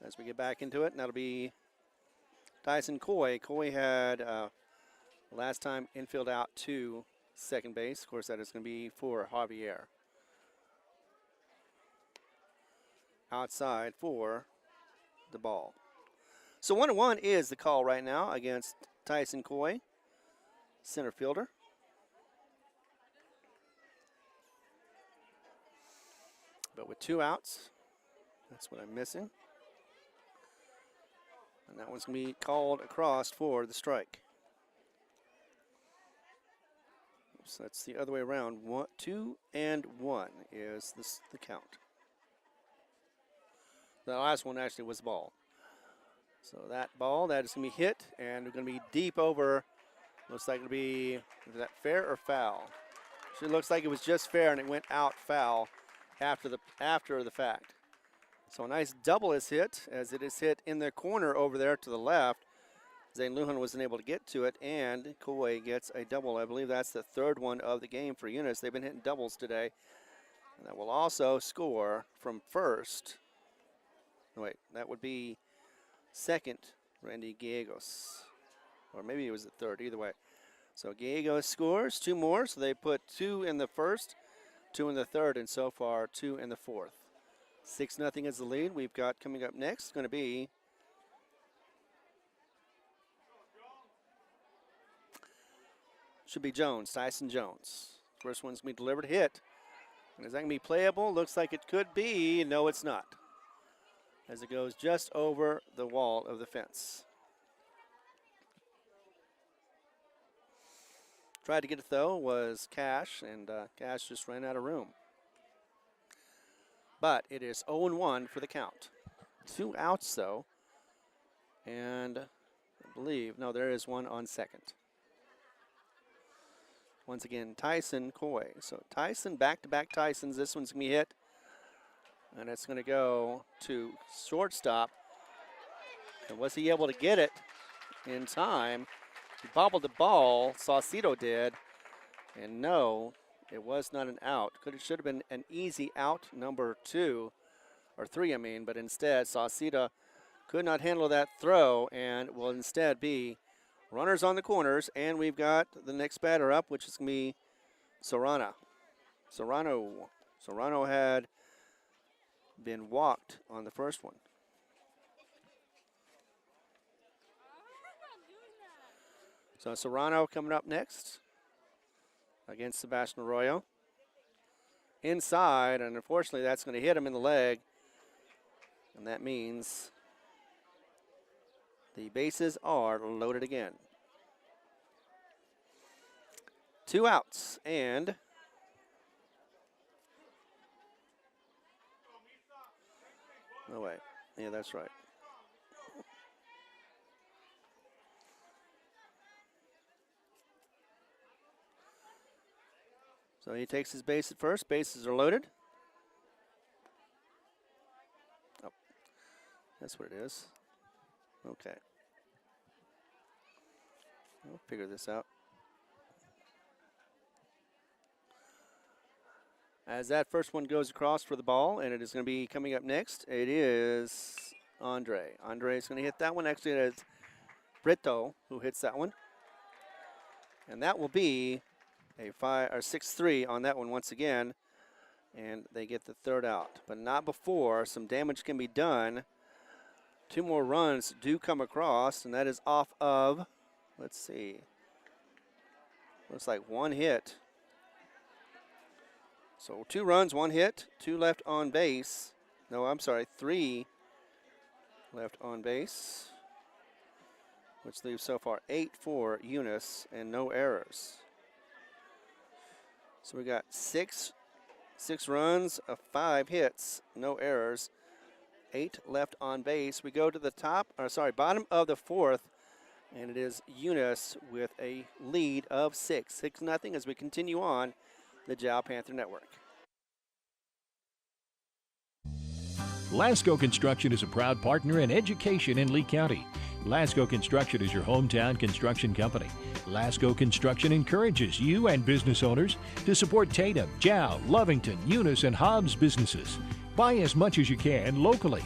as we get back into it, and that'll be Tyson Coy. Coy had last time infield out to second base. Of course, that is going to be for Javier. Outside for the ball. So 1-1 is the call right now against Tyson Coy, center fielder. But with 2 outs, that's what I'm missing. And that one's going to be called across for the strike. So that's the other way around. 2-1 is the count. The last one actually was ball. So that ball, that is going to be hit, and it's going to be deep over. Looks like it'll be, is that fair or foul? It looks like it was just fair, and it went out foul after the fact. So a nice double is hit, as it is hit in the corner over there to the left. Zane Lujan wasn't able to get to it, and Coy gets a double. I believe that's the third one of the game for Eunice. They've been hitting doubles today. And that will also score from first. No, wait, that would be second, Randy Gallegos. Or maybe it was the third, either way. So Gallegos scores 2 more, so they put 2 in the first, 2 in the third, and so far 2 in the fourth. 6-0 is the lead. We've got coming up next going to be should be Jones, Tyson Jones. First one's going to be delivered, hit. And is that going to be playable? Looks like it could be. No, it's not, as it goes just over the wall of the fence. Tried to get it, though, was Cash, and Cash just ran out of room. But it is 0-1 for the count. 2 outs, though. And I believe, no, there is one on second. Once again, Tyson Coy. So Tyson, back-to-back Tysons. This one's going to be hit. And it's going to go to shortstop. And was he able to get it in time? He bobbled the ball, Saucedo did. And no, it was not an out. It should have been an easy out, number 2, or 3, I mean. But instead, Saucedo could not handle that throw and will instead be runners on the corners. And we've got the next batter up, which is going to be Serrano. Serrano had been walked on the first one. So Serrano coming up next against Sebastian Arroyo. Inside, and unfortunately that's going to hit him in the leg. And that means the bases are loaded again. 2 outs, and no way. Yeah, that's right. So he takes his base at first. Bases are loaded. Oh, that's what it is. Okay. We'll figure this out. As that first one goes across for the ball, and it is going to be coming up next, it is Andre. Andre is going to hit that one. Actually, it's Brito who hits that one. And that will be a 6-3 on that one once again. And they get the third out, but not before some damage can be done. 2 more runs do come across, and that is off of, let's see, looks like 1 hit. So 2 runs, 1 hit, 2 left on base. No, I'm sorry, 3 left on base, which leaves so far 8 for Eunice and no errors. So we got 6 runs of 5 hits, no errors, 8 left on base. We go to the bottom of the 4th, and it is Eunice with a lead of 6-0 as we continue on the Jal Panther Network. Lasco Construction is a proud partner in education in Lee County. Lasco Construction is your hometown construction company. Lasco Construction encourages you and business owners to support Tatum, Jal, Lovington, Eunice, and Hobbs businesses. Buy as much as you can locally,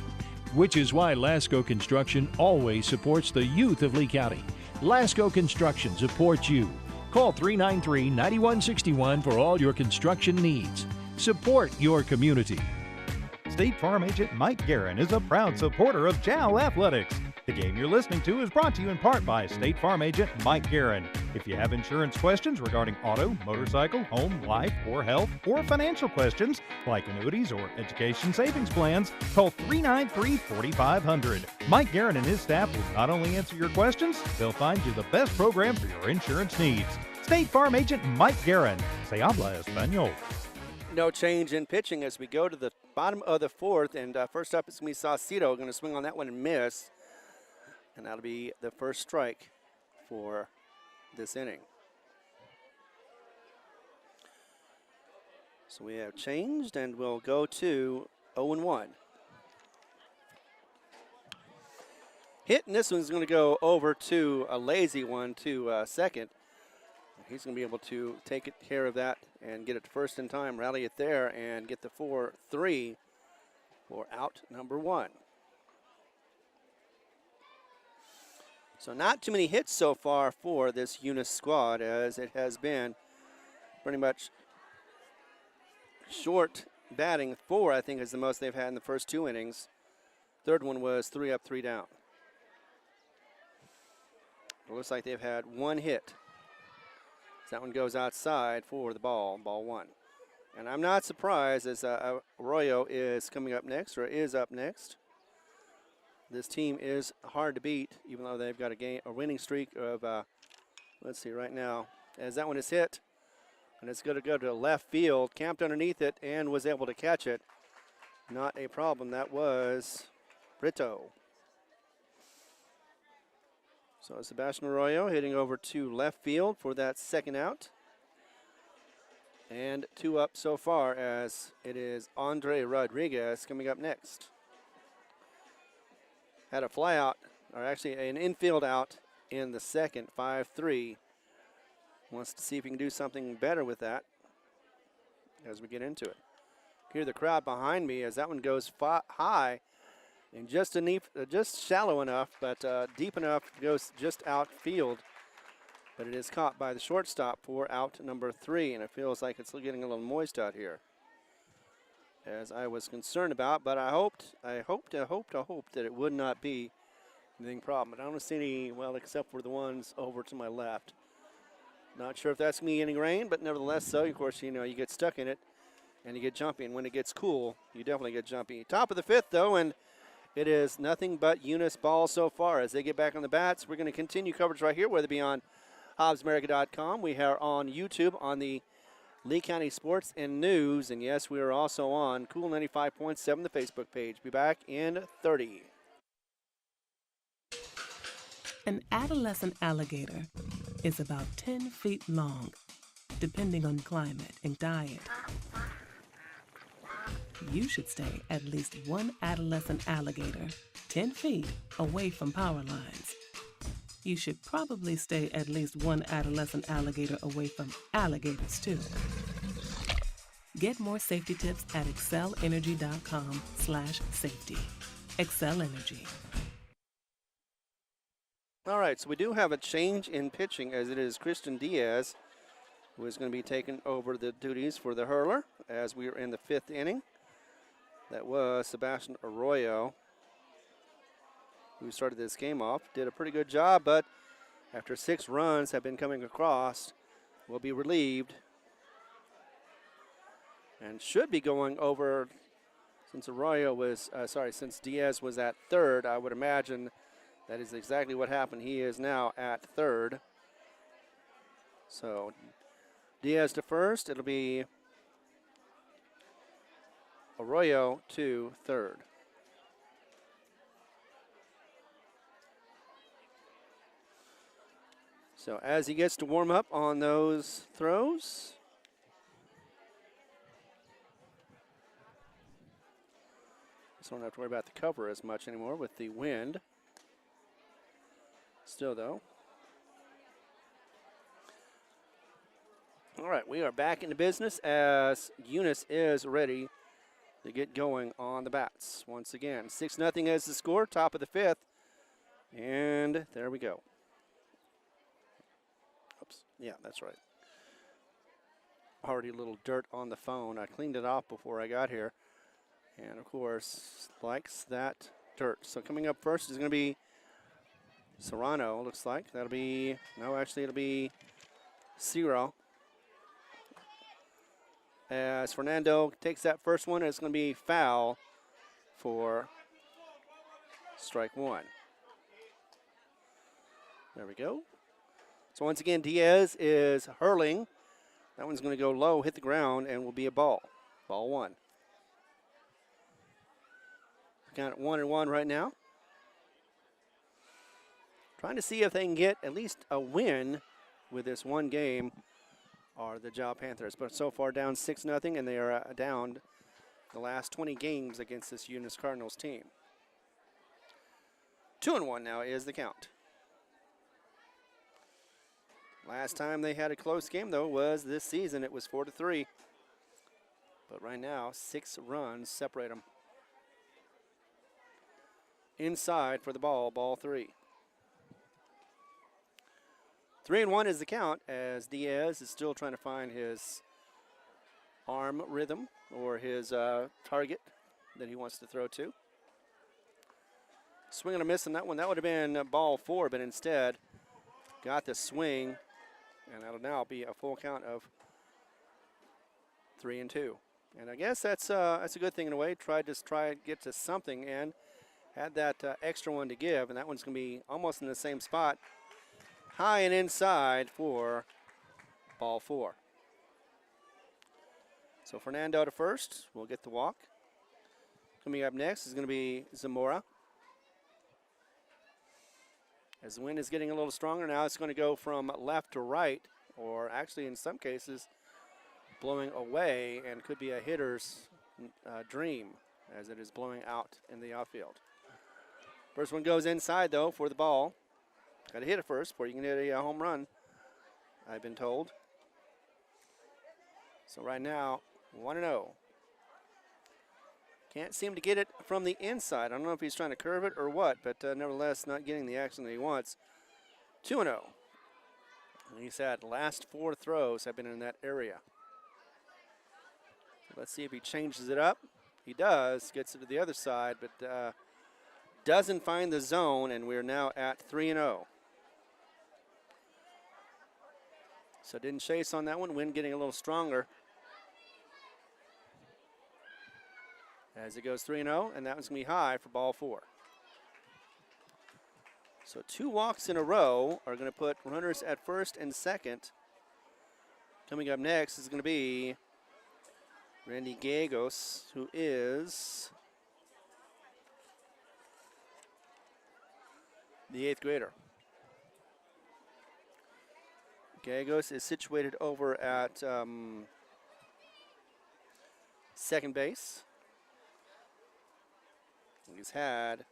which is why Lasco Construction always supports the youth of Lee County. Lasco Construction supports you. Call 393-9161 for all your construction needs. Support your community. State Farm agent Mike Guerin is a proud supporter of Jal Athletics. The game you're listening to is brought to you in part by State Farm agent Mike Guerin. If you have insurance questions regarding auto, motorcycle, home, life, or health, or financial questions like annuities or education savings plans, call 393-4500. Mike Guerin and his staff will not only answer your questions, they'll find you the best program for your insurance needs. State Farm agent Mike Guerin. Se habla español. No change in pitching as we go to the bottom of the fourth. And first up is going to be Saucedo. Going to swing on that one and miss. And that'll be the first strike for this inning. So we have changed, and we'll go to 0-1. Hit, and this one's going to go over to a lazy one to second. He's going to be able to take care of that and get it to first in time, rally it there, and get the 4-3 for out number one. So not too many hits so far for this Eunice squad, as it has been pretty much short batting. 4, I think, is the most they've had in the first 2 innings. Third one was 3 up, 3 down. It looks like they've had 1 hit. That one goes outside for the ball 1. And I'm not surprised as Arroyo is coming up next, or is up next. This team is hard to beat, even though they've got a winning streak of, let's see right now, as that one is hit. And it's going to go to left field, camped underneath it, and was able to catch it. Not a problem. That was Brito. So Sebastian Arroyo hitting over to left field for that second out. And 2 up so far, as it is Andre Rodriguez coming up next. Had a fly out, or actually an infield out in the second, 5-3. Wants to see if he can do something better with that as we get into it. Hear the crowd behind me as that one goes high. And just shallow enough, but deep enough, goes just outfield. But it is caught by the shortstop for out number 3, and it feels like it's getting a little moist out here, as I was concerned about. But I hoped that it would not be anything problem. But I don't see any, well, except for the ones over to my left. Not sure if that's me getting rain, but nevertheless, so of course, you know, you get stuck in it and you get jumpy. And when it gets cool, you definitely get jumpy. Top of the 5th, though, and it is nothing but Eunice ball so far. As they get back on the bats, we're going to continue coverage right here, whether it be on HobbsAmerica.com. We are on YouTube on the Lee County Sports and News. And, yes, we are also on Cool 95.7, the Facebook page. Be back in 30. An adolescent alligator is about 10 feet long, depending on climate and diet. You should stay at least 1 adolescent alligator 10 feet away from power lines. You should probably stay at least 1 adolescent alligator away from alligators, too. Get more safety tips at excellenergy.com/safety. Excel Energy. All right, so we do have a change in pitching, as it is Christian Diaz who is going to be taking over the duties for the hurler as we are in the 5th inning. That was Sebastian Arroyo, who started this game off. Did a pretty good job, but after 6 runs have been coming across, will be relieved and should be going over. Since Arroyo was, since Diaz was at 3rd, I would imagine that is exactly what happened. He is now at 3rd. So Diaz to 1st. It'll be Arroyo to 3rd. So as he gets to warm up on those throws, So don't have to worry about the cover as much anymore with the wind. Still, though. All right, we are back into business as Eunice is ready to get going on the bats. Once again, 6-0 is the score, top of the 5th. And there we go. Oops, yeah, that's right. Already a little dirt on the phone. I cleaned it off before I got here. And, of course, likes that dirt. So coming up first is going to be Serrano, looks like. That'll be, no, actually it'll be Ciro. As Fernando takes that first one, it's going to be foul for strike one. There we go. So once again, Diaz is hurling. That one's going to go low, hit the ground, and will be a ball. Ball one. Count at 1-1 right now. Trying to see if they can get at least a win with this one game are the Jal Panthers. But so far down 6-0, and they are down the last 20 games against this Eunice Cardinals team. 2-1 now is the count. Last time they had a close game, though, was this season. It was 4-3. But right now, 6 runs separate them. Inside for the ball, ball 3. 3-1 is the count as Diaz is still trying to find his arm rhythm or his target that he wants to throw to. Swing and a miss on that one. That would have been ball 4, but instead got the swing, and that'll now be a full count of 3-2. And I guess that's a good thing in a way. Try to get to something and had that extra one to give, and that one's going to be almost in the same spot. High and inside for ball 4. So Fernando to first will get the walk. Coming up next is going to be Zamora. As the wind is getting a little stronger now, it's going to go from left to right, or actually in some cases blowing away, and could be a hitter's dream as it is blowing out in the outfield. First one goes inside, though, for the ball. Got to hit it first before you can hit a home run, I've been told. So right now, 1-0. Can't seem to get it from the inside. I don't know if he's trying to curve it or what, but nevertheless, not getting the action that he wants. 2-0. And he said last 4 throws have been in that area. Let's see if he changes it up. He does, gets it to the other side, but doesn't find the zone, and we're now at 3-0. So didn't chase on that one. Wind getting a little stronger. As it goes 3-0, and that one's going to be high for ball 4. So 2 walks in a row are going to put runners at first and second. Coming up next is going to be Randy Gallegos, who is the 8th grader. Gallegos is situated over at second base. He's had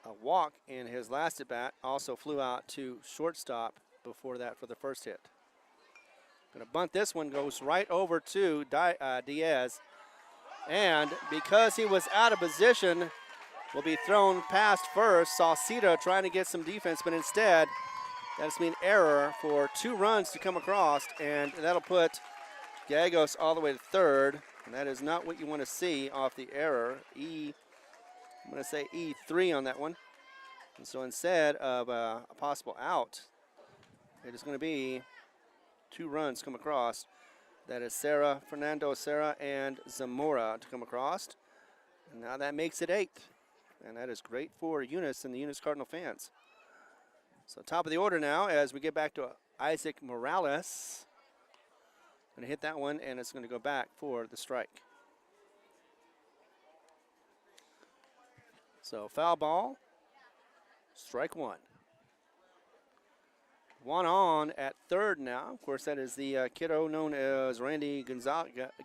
a walk in his last at bat. Also flew out to shortstop before that for the first hit. Going to bunt this one, goes right over to Diaz. And because he was out of position, will be thrown past first. Sauceda trying to get some defense, but instead, that's an error for 2 runs to come across, and that'll put Gallegos all the way to third. And that is not what you want to see off the error. I'm going to say E3 on that one. And so instead of a possible out, it is going to be 2 runs come across. That is Fernando Serra and Zamora to come across. And now that makes it 8. And that is great for Eunice and the Eunice Cardinal fans. So top of the order now as we get back to Isaac Morales. Going to hit that one, and it's going to go back for the strike. So foul ball, strike 1. 1 on at third now. Of course, that is the kiddo known as Randy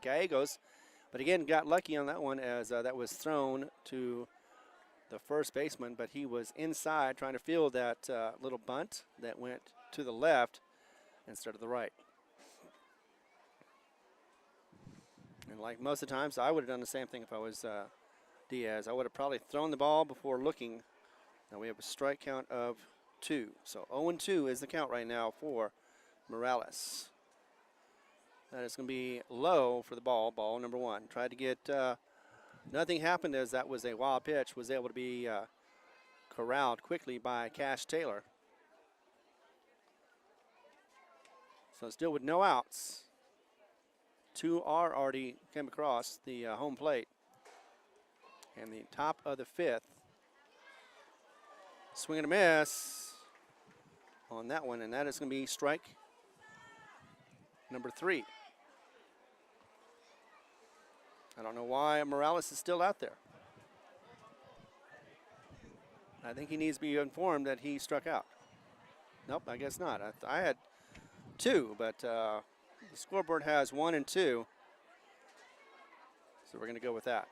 Gallegos. But again, got lucky on that one as that was thrown to the first baseman, but he was inside trying to field that little bunt that went to the left instead of the right. And like most of the times, I would have done the same thing if I was Diaz. I would have probably thrown the ball before looking. Now we have a strike count of 2. So 0-2 is the count right now for Morales. That is going to be low for the ball number 1. Tried to get, nothing happened as that was a wild pitch, was able to be corralled quickly by Cash Taylor. So still with no outs. 2 are already came across the home plate. And the top of the 5th. Swing and a miss on that one, and that is going to be strike number 3. I don't know why Morales is still out there. I think he needs to be informed that he struck out. Nope, I guess not. I had 2, but the scoreboard has 1 and 2. So we're going to go with that.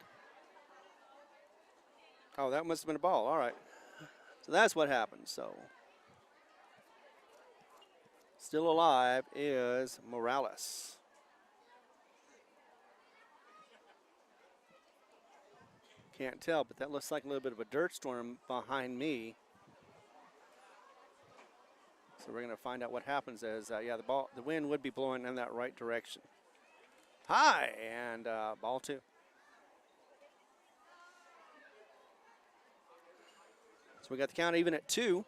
Oh, that must have been a ball. All right. So that's what happened. So still alive is Morales. Can't tell, but that looks like a little bit of a dirt storm behind me. So we're going to find out what happens as, the wind would be blowing in that right direction. High, and ball 2. So we got the count even at 2.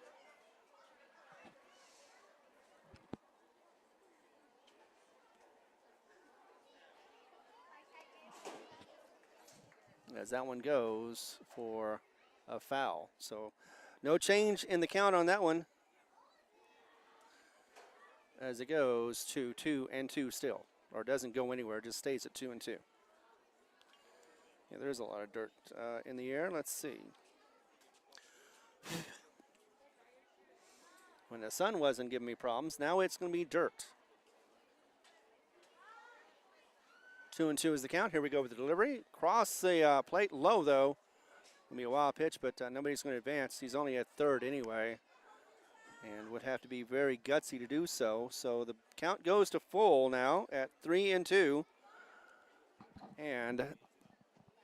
As that one goes for a foul. So no change in the count on that one as it goes to 2-2 still, or doesn't go anywhere, just stays at 2-2. Yeah, there's a lot of dirt in the air. Let's see. When the sun wasn't giving me problems, now it's going to be dirt. 2-2 is the count. Here we go with the delivery. Cross the plate low, though. It'll be a wild pitch, but nobody's going to advance. He's only at third anyway, and would have to be very gutsy to do so. So the count goes to full now at 3-2, and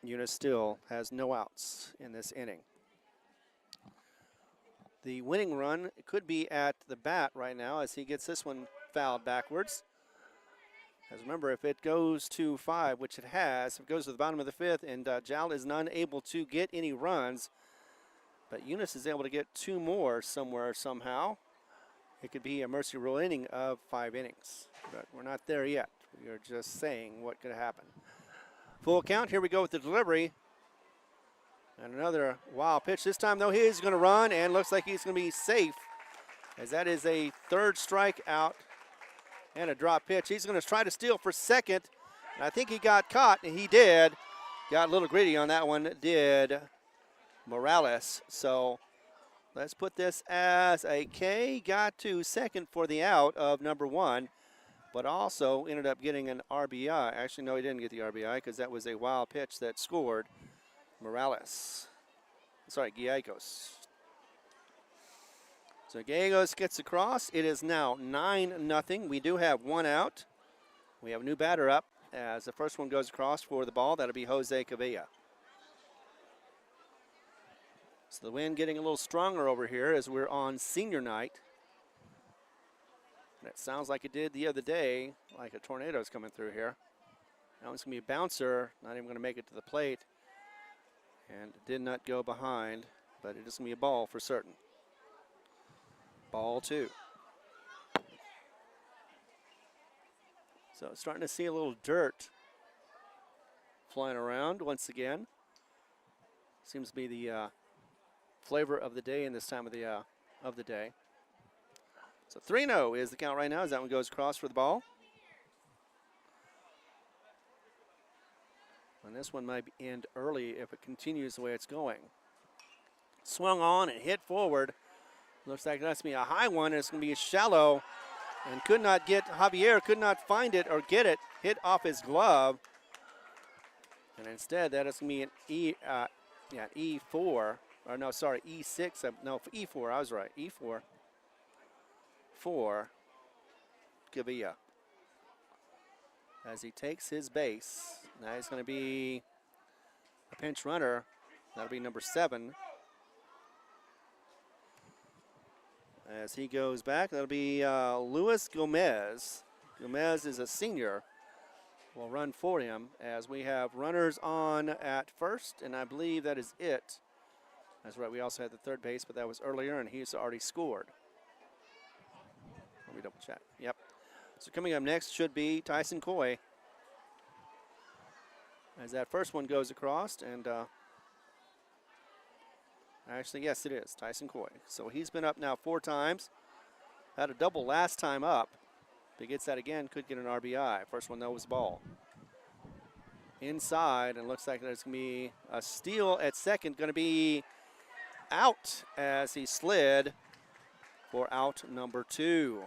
Eunice still has no outs in this inning. The winning run could be at the bat right now as he gets this one fouled backwards. As remember, if it goes to 5, which it has, if it goes to the bottom of the 5th, and Jal is unable to get any runs, but Eunice is able to get 2 more somewhere, somehow. It could be a mercy rule inning of 5 innings, but we're not there yet. We are just saying what could happen. Full count, here we go with the delivery. And another wild pitch. This time, though, he's going to run, and looks like he's going to be safe, as that is a 3rd strikeout. And a drop pitch. He's going to try to steal for second. And I think he got caught, and he did. Got a little greedy on that one, did Morales. So let's put this as a K. Got to second for the out of number 1, but also ended up getting an RBI. Actually, no, he didn't get the RBI because that was a wild pitch that scored Morales. Sorry, Gallegos. So Gallegos gets across. It is now 9-0. We do have 1 out. We have a new batter up as the first one goes across for the ball. That'll be Jose Cavilla. So the wind getting a little stronger over here as we're on senior night. And it sounds like it did the other day, like a tornado's coming through here. Now it's going to be a bouncer, not even going to make it to the plate. And it did not go behind, but it is going to be a ball for certain. Ball 2. So starting to see a little dirt flying around once again. Seems to be the flavor of the day in this time of the day. So 3-0 is the count right now as that one goes across for the ball. And this one might end early if it continues the way it's going. Swung on and hit forward. Looks like that's going to be a high one. It's going to be shallow, and Javier could not find it or get it. Hit off his glove. And instead, that is going to be an E4. Or no, sorry, E6. No, E4. I was right. E4 for Gavia. As he takes his base. Now he's going to be a pinch runner. That'll be number 7. As he goes back, that'll be Luis Gomez. Gomez is a senior. Will run for him as we have runners on at first, and I believe that is it. That's right, we also had the third base, but that was earlier, and he's already scored. Let me double check. Yep. So coming up next should be Tyson Coy. As that first one goes across, and actually, yes, it is Tyson Coy. So he's been up now 4 times. Had a double last time up. If he gets that again, could get an RBI. First one, though, was ball. Inside, and looks like there's going to be a steal at second. Going to be out as he slid for out number 2.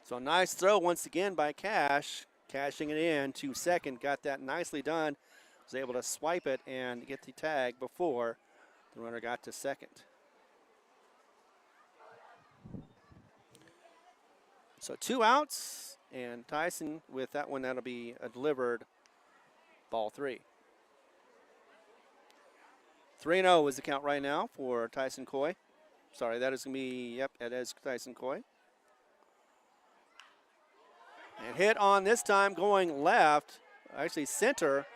So nice throw once again by Cash. Cashing it in to second. Got that nicely done. Was able to swipe it and get the tag before the runner got to second. So 2 outs, and Tyson with that one, that'll be a delivered ball 3. 3-0 is the count right now for Tyson Coy. Sorry, that is going to be, yep, that is Tyson Coy. And hit on this time going left, actually center.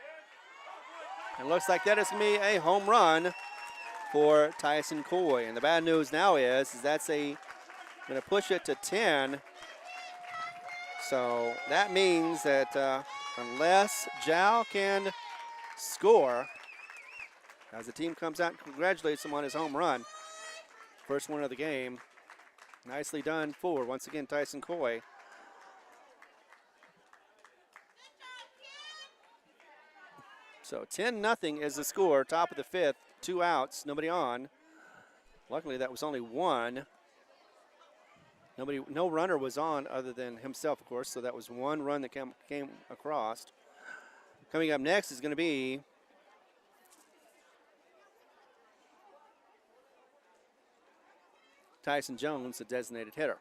And looks like that is going to be a home run for Tyson Coy. And the bad news now is that's going to push it to 10. So that means that unless Jal can score, as the team comes out and congratulates him on his home run, first one of the game, nicely done for, once again, Tyson Coy. So 10-0 is the score, top of the 5th, 2 outs, nobody on. Luckily, that was only 1. No runner was on other than himself, of course, so that was 1 run that came across. Coming up next is going to be Tyson Jones, the designated hitter.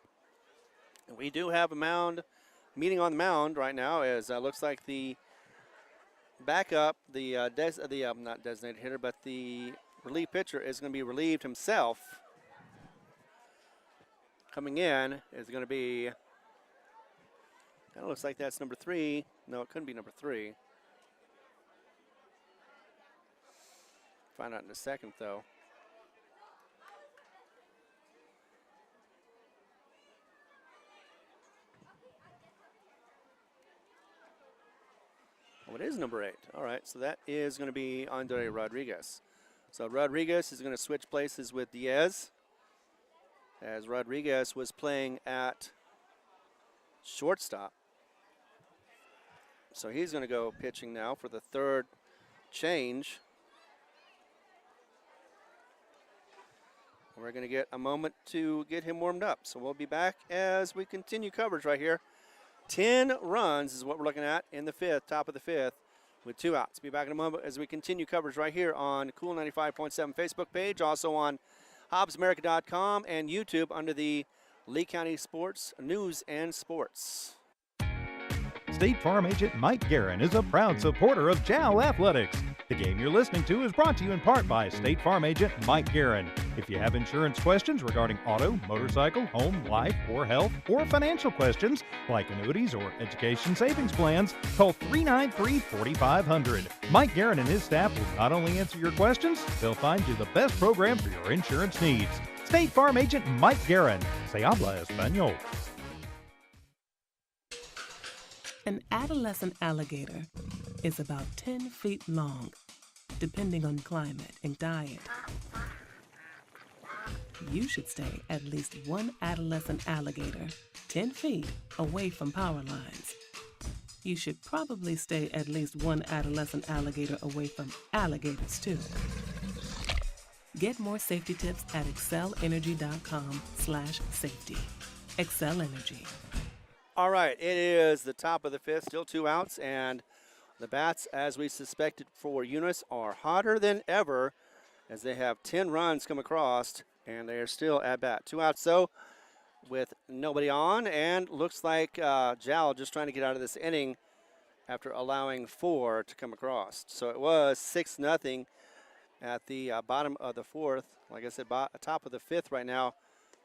And we do have a meeting on the mound right now, as looks like the backup, not designated hitter, but the relief pitcher is going to be relieved himself. Coming in is going to be, that looks like that's number 3. No, it couldn't be number 3. Find out in a second, though. Oh, it is number 8. All right, so that is going to be Andre Rodriguez. So Rodriguez is going to switch places with Diaz, as Rodriguez was playing at shortstop. So he's going to go pitching now for the third change. We're going to get a moment to get him warmed up. So we'll be back as we continue coverage right here. 10 runs is what we're looking at in the 5th, top of the 5th, with 2 outs. Be back in a moment as we continue coverage right here on Cool 95.7 Facebook page, also on HobbsAmerica.com and YouTube under the Lee County Sports News and Sports. State Farm agent Mike Guerin is a proud supporter of Jal Athletics. The game you're listening to is brought to you in part by State Farm agent Mike Guerin. If you have insurance questions regarding auto, motorcycle, home, life, or health, or financial questions like annuities or education savings plans, call 393-4500. Mike Guerin and his staff will not only answer your questions, they'll find you the best program for your insurance needs. State Farm agent Mike Guerin. Se habla español. An adolescent alligator is about 10 feet long, depending on climate and diet. You should stay at least 1 adolescent alligator 10 feet away from power lines. You should probably stay at least 1 adolescent alligator away from alligators, too. Get more safety tips at excellenergy.com/safety. Excel Energy. All right, it is the top of the 5th, still 2 outs, and The bats, as we suspected for Eunice, are hotter than ever as they have 10 runs come across, and they are still at bat. 2 outs, so with nobody on, and looks like Jal just trying to get out of this inning after allowing 4 to come across. So it was 6-0 at the bottom of the 4th. Like I said, top of the 5th right now.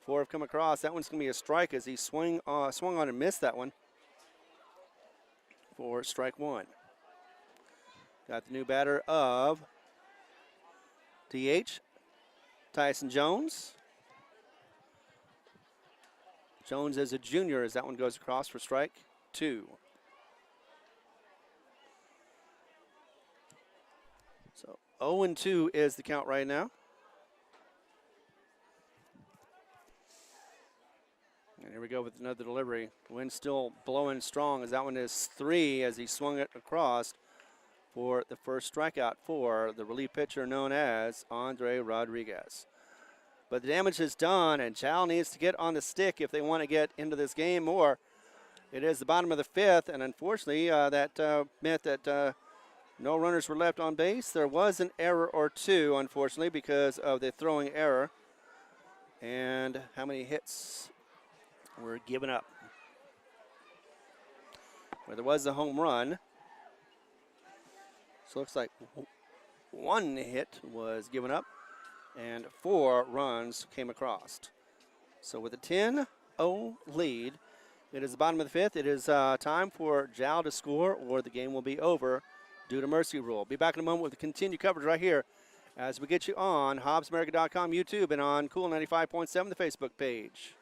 4 have come across. That one's going to be a strike as he swung on and missed that one for strike 1. Got the new batter of DH, Tyson Jones. Jones as a junior as that one goes across for strike 2. So 0-2 is the count right now. And here we go with another delivery. Wind still blowing strong as that one is 3 as he swung it across for the first strikeout for the relief pitcher known as Andre Rodriguez. But the damage is done, and Jal needs to get on the stick if they want to get into this game more. It is the bottom of the 5th, and unfortunately that meant that no runners were left on base. There was an error or 2, unfortunately, because of the throwing error. And how many hits were given up? Well, there was a home run. So it looks like 1 hit was given up and 4 runs came across. So with a 10-0 lead, it is the bottom of the 5th. It is time for Jal to score or the game will be over due to mercy rule. Be back in a moment with the continued coverage right here as we get you on HobbsAmerica.com, YouTube, and on Cool 95.7, the Facebook page.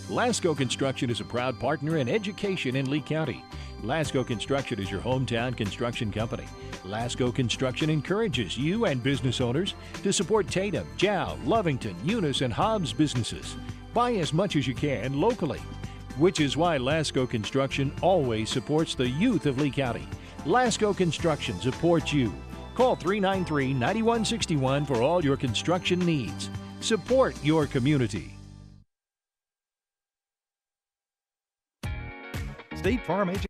Lasco Construction is a proud partner in education in Lee County. Lasco Construction is your hometown construction company. Lasco Construction encourages you and business owners to support Tatum, Jal, Lovington, Eunice, and Hobbs businesses. Buy as much as you can locally, which is why Lasco Construction always supports the youth of Lee County. Lasco Construction supports you. Call 393-9161 for all your construction needs. Support your community. State Farm agent.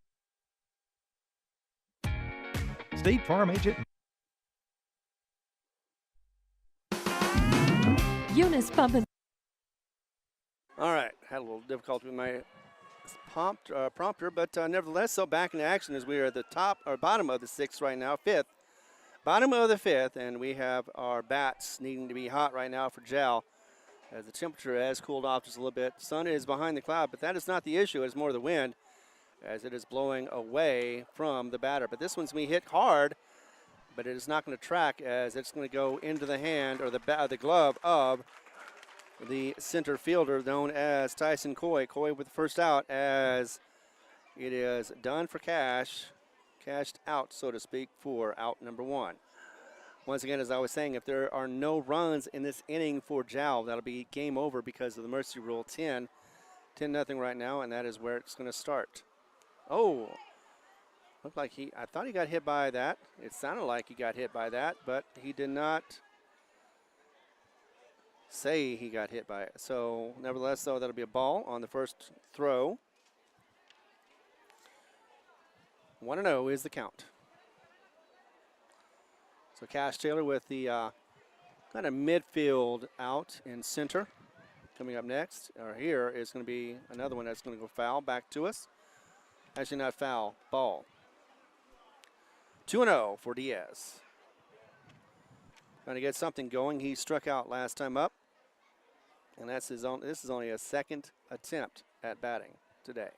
State Farm agent. Eunice pumping. All right, had a little difficulty with my prompter, but nevertheless, so back in action as we are at the top or bottom of the 6th right now, 5th. Bottom of the 5th, and we have our bats needing to be hot right now for Jal as the temperature has cooled off just a little bit. Sun is behind the cloud, but that is not the issue. It's more the wind as it is blowing away from the batter. But this one's going to be hit hard, but it is not going to track as it's going to go into the hand or the glove of the center fielder known as Tyson Coy. Coy with the first out as it is done for cashed out, so to speak, for out number 1. Once again, as I was saying, if there are no runs in this inning for Jal, that'll be game over because of the mercy rule. 10-0 right now, and that is where it's going to start. Oh, looked like I thought he got hit by that. It sounded like he got hit by that, but he did not say he got hit by it. So, nevertheless, though, that'll be a ball on the first throw. 1-0 is the count. So, Cash Taylor with the kind of midfield out in center. Coming up next, or here, is going to be another one that's going to go foul back to us. Actually, not foul, ball. 2-0 for Diaz. Trying to get something going. He struck out last time up, and that's his own. This is only a second attempt at batting today.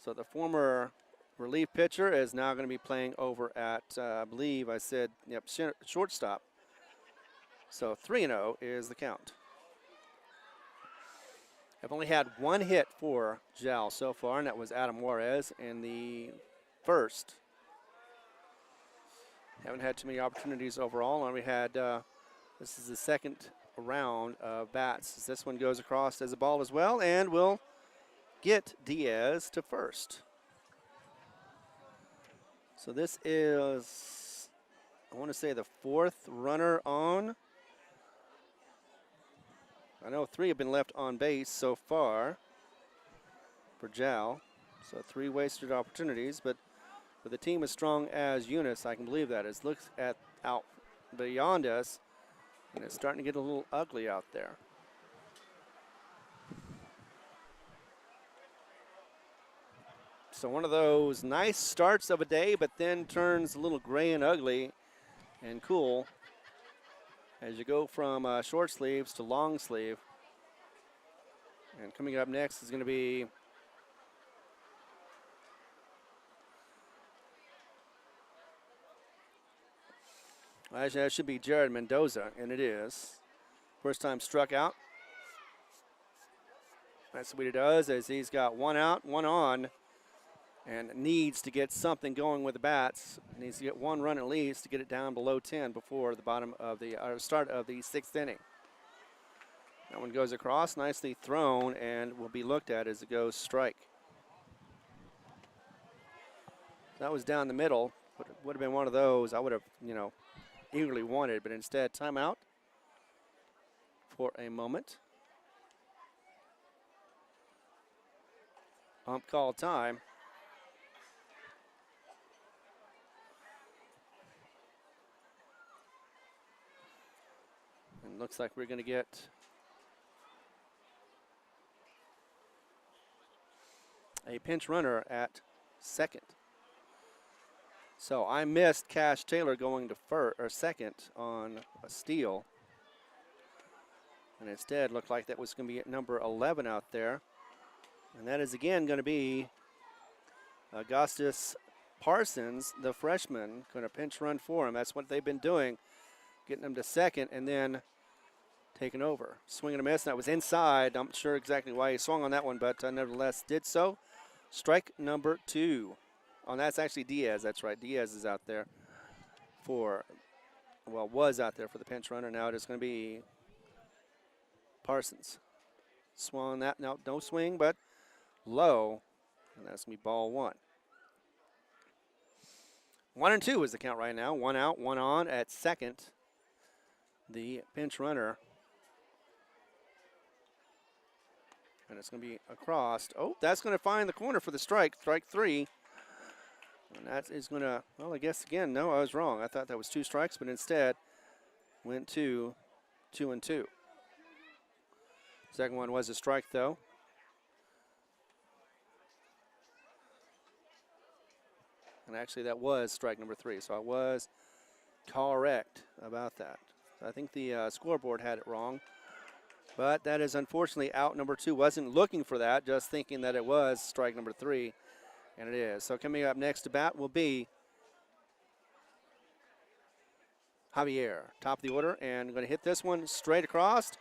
So the former relief pitcher is now going to be playing over at, I believe I said, yep, shortstop. So 3-0 is the count. I've only had 1 hit for Jal so far, and that was Adam Juarez in the first. Haven't had too many opportunities overall, and we had, this is the second round of bats. This one goes across as a ball as well, and we'll get Diaz to first. So this is, I want to say, the 4th runner on. I know 3 have been left on base so far for Jal. So 3 wasted opportunities, but With a team as strong as Eunice, I can believe that. It looks out beyond us, and it's starting to get a little ugly out there. So one of those nice starts of a day, but then turns a little gray and ugly and cool as you go from short sleeves to long sleeve. And coming up next is going to be actually, that should be Jared Mendoza, and it is. First time struck out. That's what he does, as he's got one out, one on, and needs to get something going with the bats. Needs to get one run at least to get it down below 10 before the bottom of the start of the 6th inning. That one goes across, nicely thrown, and will be looked at as it goes strike. That was down the middle. Would have been one of those I would have, eagerly wanted, but instead timeout for a moment. Ump call time. And looks like we're going to get a pinch runner at second. So I missed Cash Taylor going to second on a steal. And instead looked like that was going to be at number 11 out there. And that is again going to be Augustus Parsons, the freshman, going to pinch run for him. That's what they've been doing, getting him to second and then taking over. Swing and a miss, and that was inside. I'm not sure exactly why he swung on that one, but nevertheless did so. Strike number 2. Oh, that's actually Diaz. That's right. Diaz is out there was out there for the pinch runner. Now it is going to be Parsons. Swung that. No swing, but low. And that's going to be ball 1. 1-2 is the count right now. 1 out, 1 on at second. The pinch runner. And it's going to be across. Oh, that's going to find the corner for the strike. Strike 3. And that is going to, well, I guess again, no, I was wrong. I thought that was 2 strikes, but instead went to 2-2. Second one was a strike, though. And actually, that was strike number 3, so I was correct about that. So I think the scoreboard had it wrong. But that is unfortunately out number 2. Wasn't looking for that, just thinking that it was strike number 3. And it is. So coming up next to bat will be Javier, top of the order, and going to hit this one straight across,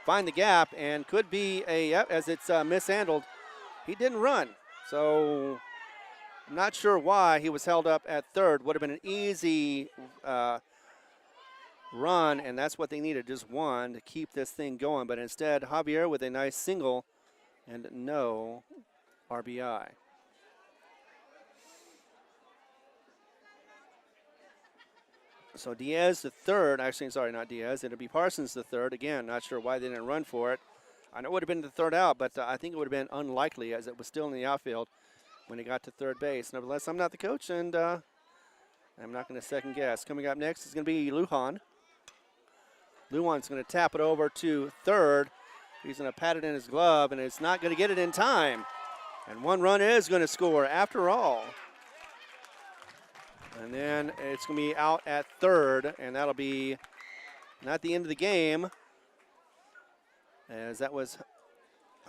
find the gap, and could be as it's mishandled. He didn't run, so I'm not sure why he was held up at third. Would have been an easy run, and that's what they needed, just one to keep this thing going. But instead, Javier with a nice single and no RBI. So Diaz the third, actually, sorry, not Diaz. It'll be Parsons the third. Again, not sure why they didn't run for it. I know it would have been the third out, but I think it would have been unlikely as it was still in the outfield when he got to third base. Nevertheless, I'm not the coach, and I'm not going to second guess. Coming up next is going to be Lujan. Lujan's going to tap it over to third. He's going to pat it in his glove, and it's not going to get it in time. And one run is going to score after all. And then it's going to be out at third, and that'll be not the end of the game, as that was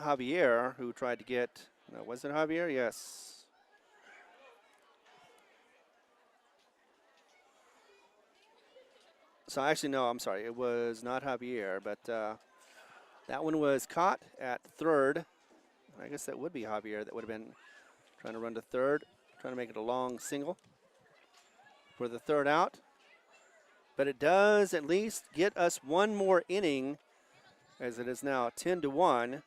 Javier who tried to get, no, was it Javier? Yes. So actually, no, I'm sorry, it was not Javier, but that one was caught at third. I guess that would be Javier that would have been trying to run to third, trying to make it a long single for the third out. But it does at least get us one more inning, as it is now 10-1.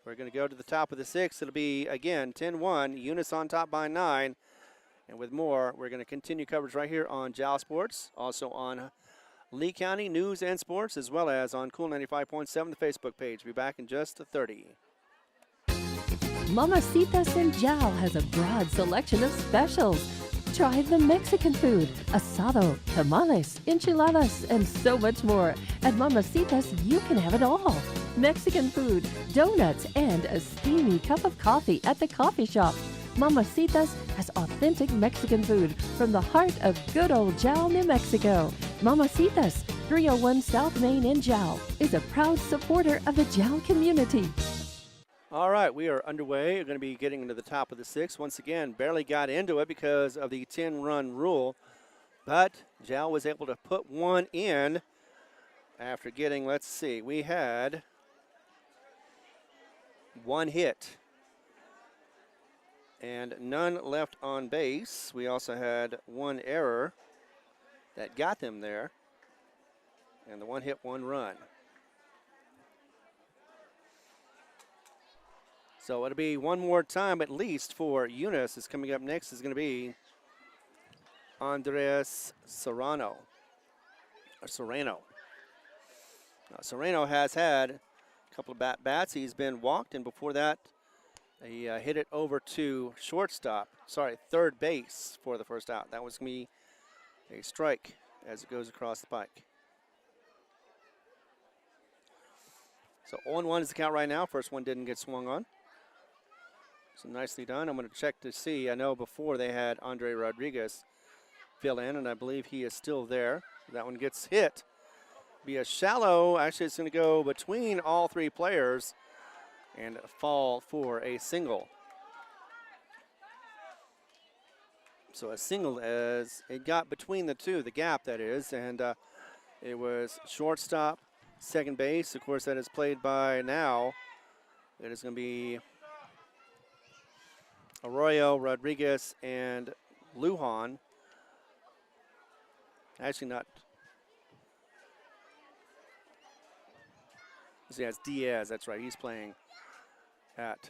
We're going to go to the top of the 6th. It'll be, again, 10-1. Eunice on top by 9. And with more, we're going to continue coverage right here on Jal Sports, also on Lee County News and Sports, as well as on Cool 95.7, the Facebook page. Be back in just 30. Eunice and Jal has a broad selection of specials. Try the Mexican food, asado, tamales, enchiladas, and so much more. At Mamacitas, you can have it all. Mexican food, donuts, and a steamy cup of coffee at the coffee shop. Mamacitas has authentic Mexican food from the heart of good old Jal, New Mexico. Mamacitas, 301 South Main in Jal, is a proud supporter of the Jal community. All right, we are underway. We're going to be getting into the top of the sixth. Once again, barely got into it because of the 10-run rule, but Jal was able to put one in after getting, let's see, we had one hit and none left on base. We also had one error that got them there, and the one hit, one run. So it'll be one more time at least for Eunice. Is coming up next is going to be Andres Serrano. Serrano has had a couple of bats. He's been walked, and before that, he hit it over to third base for the first out. That was going to be a strike as it goes across the pike. So 0-1 is the count right now. First one didn't get swung on. So nicely done. I'm going to check to see. I know before they had Andre Rodriguez fill in, and I believe he is still there. That one gets hit. Be a shallow. Actually, it's going to go between all three players and fall for a single. So a single as it got between the two, the gap that is, and it was shortstop, second base. Of course, that is played by now. It is going to be Arroyo, Rodriguez, and Lujan. Actually not. Yeah, it's Diaz, that's right. He's playing at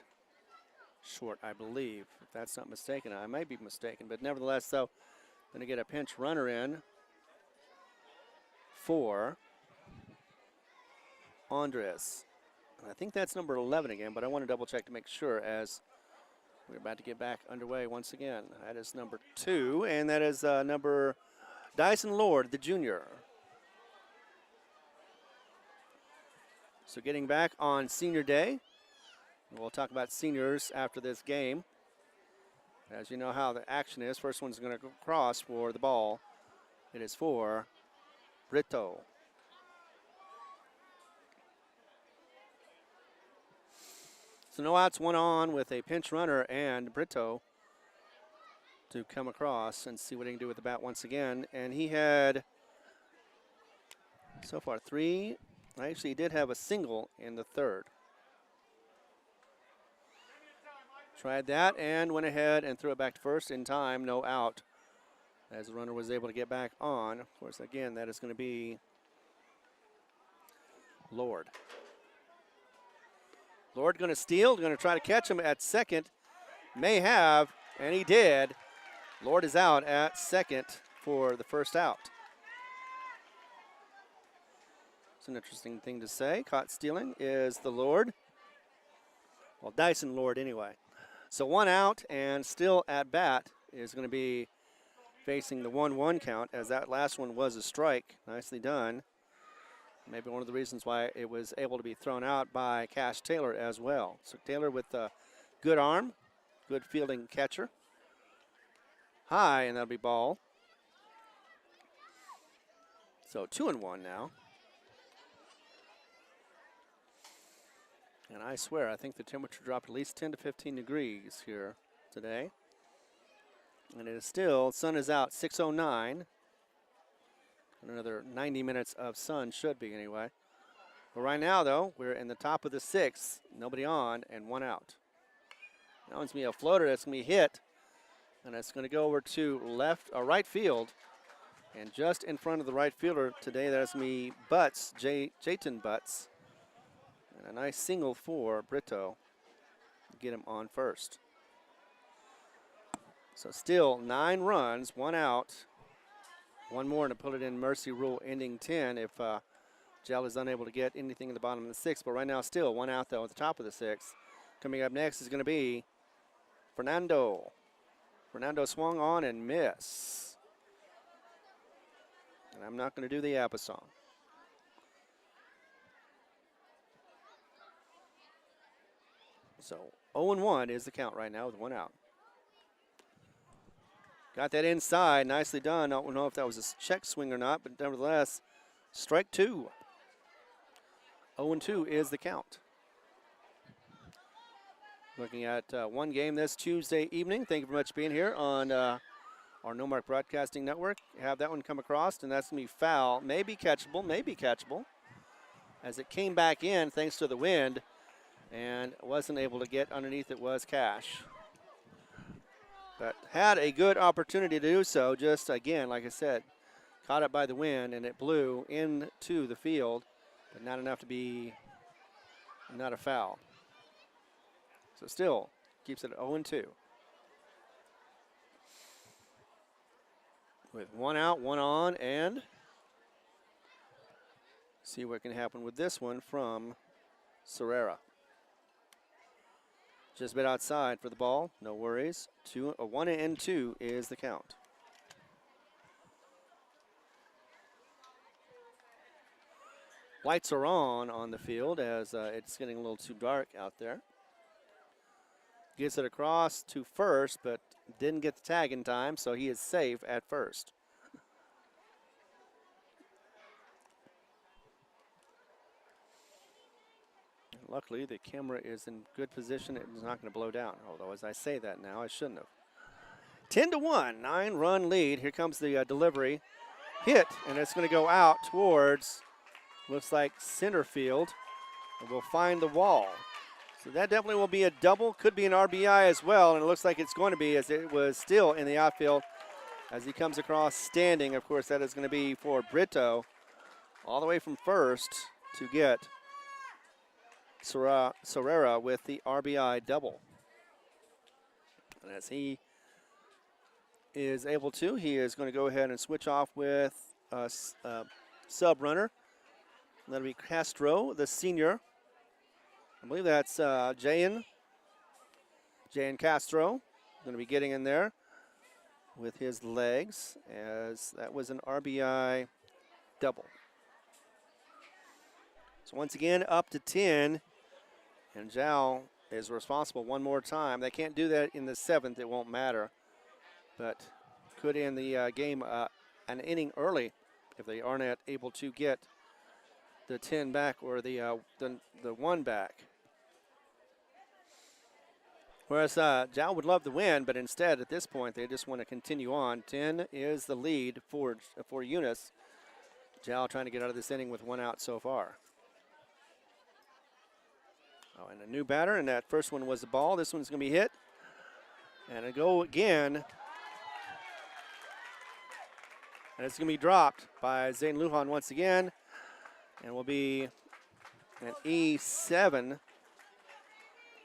short, I believe, if that's not mistaken. I might be mistaken, but nevertheless, though, going to get a pinch runner in for Andres. And I think that's number 11 again, but I want to double check to make sure as we're about to get back underway once again. That is number 2, and that is number Dyson Lord, the junior. So getting back on senior day. We'll talk about seniors after this game. As you know how the action is, first one's going to go across for the ball. It is for Brito. So no outs, one on with a pinch runner and Brito to come across and see what he can do with the bat once again. And he had so far 3. Actually, he did have a single in the third. Tried that and went ahead and threw it back to first in time, no out, as the runner was able to get back on. Of course, again, that is going to be Lord. Lord going to steal, going to try to catch him at second. May have, and he did. Lord is out at second for the first out. It's an interesting thing to say. Caught stealing is the Lord. Well, Dyson Lord anyway. So one out, and still at bat is going to be facing the 1-1 count, as that last one was a strike. Nicely done. Maybe one of the reasons why it was able to be thrown out by Cash Taylor as well. So Taylor with a good arm, good fielding catcher. High, and that'll be ball. So 2-1 now. And I swear, I think the temperature dropped at least 10 to 15 degrees here today. And it is still, sun is out, 6:09. Another 90 minutes of sun should be anyway. But right now, though, we're in the top of the 6th. Nobody on and one out. Now it's going to be a floater that's going to be hit. And it's going to go over to right field. And just in front of the right fielder today, that's going to be Butts, Jayton Butts. And a nice single for Brito. Get him on first. So still 9 runs, 1 out. One more to put it in Mercy Rule ending 10 if Jal is unable to get anything in the bottom of the 6th. But right now still 1 out though at the top of the 6th. Coming up next is going to be Fernando. Fernando swung on and miss. And I'm not going to do the APA song. So 0-1 is the count right now with 1 out. Got that inside, nicely done. I don't know if that was a check swing or not, but nevertheless, strike 2. 0-2 is the count. Looking at one game this Tuesday evening. Thank you very much for being here on our No Mark Broadcasting Network. Have that one come across, and that's going to be foul. Maybe catchable, as it came back in thanks to the wind and wasn't able to get underneath. It was Cash. But had a good opportunity to do so. Just, again, like I said, caught it by the wind, and it blew into the field, but not enough to be not a foul. So still keeps it at 0-2. With 1 out, 1 on, and see what can happen with this one from Serrera. Just a bit outside for the ball, no worries. 1-2 is the count. Lights are on the field as it's getting a little too dark out there. Gets it across to first, but didn't get the tag in time, so he is safe at first. Luckily, the camera is in good position. It's not going to blow down, although as I say that now, I shouldn't have. 10-1, 9-run lead. Here comes the delivery. Hit, and it's going to go out towards, looks like center field, and we'll find the wall. So that definitely will be a double, could be an RBI as well, and it looks like it's going to be, as it was still in the outfield as he comes across standing. Of course, that is going to be for Brito, all the way from first to get Serrera with the RBI double. And as he is able to, he is going to go ahead and switch off with a sub runner. That'll be Castro, the senior. I believe that's Jayan Castro going to be getting in there with his legs, as that was an RBI double. So once again, up to 10, and Jal is responsible one more time. They can't do that in the 7th. It won't matter, but could end the game an inning early if they are not able to get the 10 back or the 1 back. Whereas Jal would love to win, but instead at this point they just want to continue on. 10 is the lead for Eunice. Jal trying to get out of this inning with 1 out so far. Oh, and a new batter, and that first one was the ball. This one's going to be hit. And a go again. And it's going to be dropped by Zane Lujan once again. And will be an E7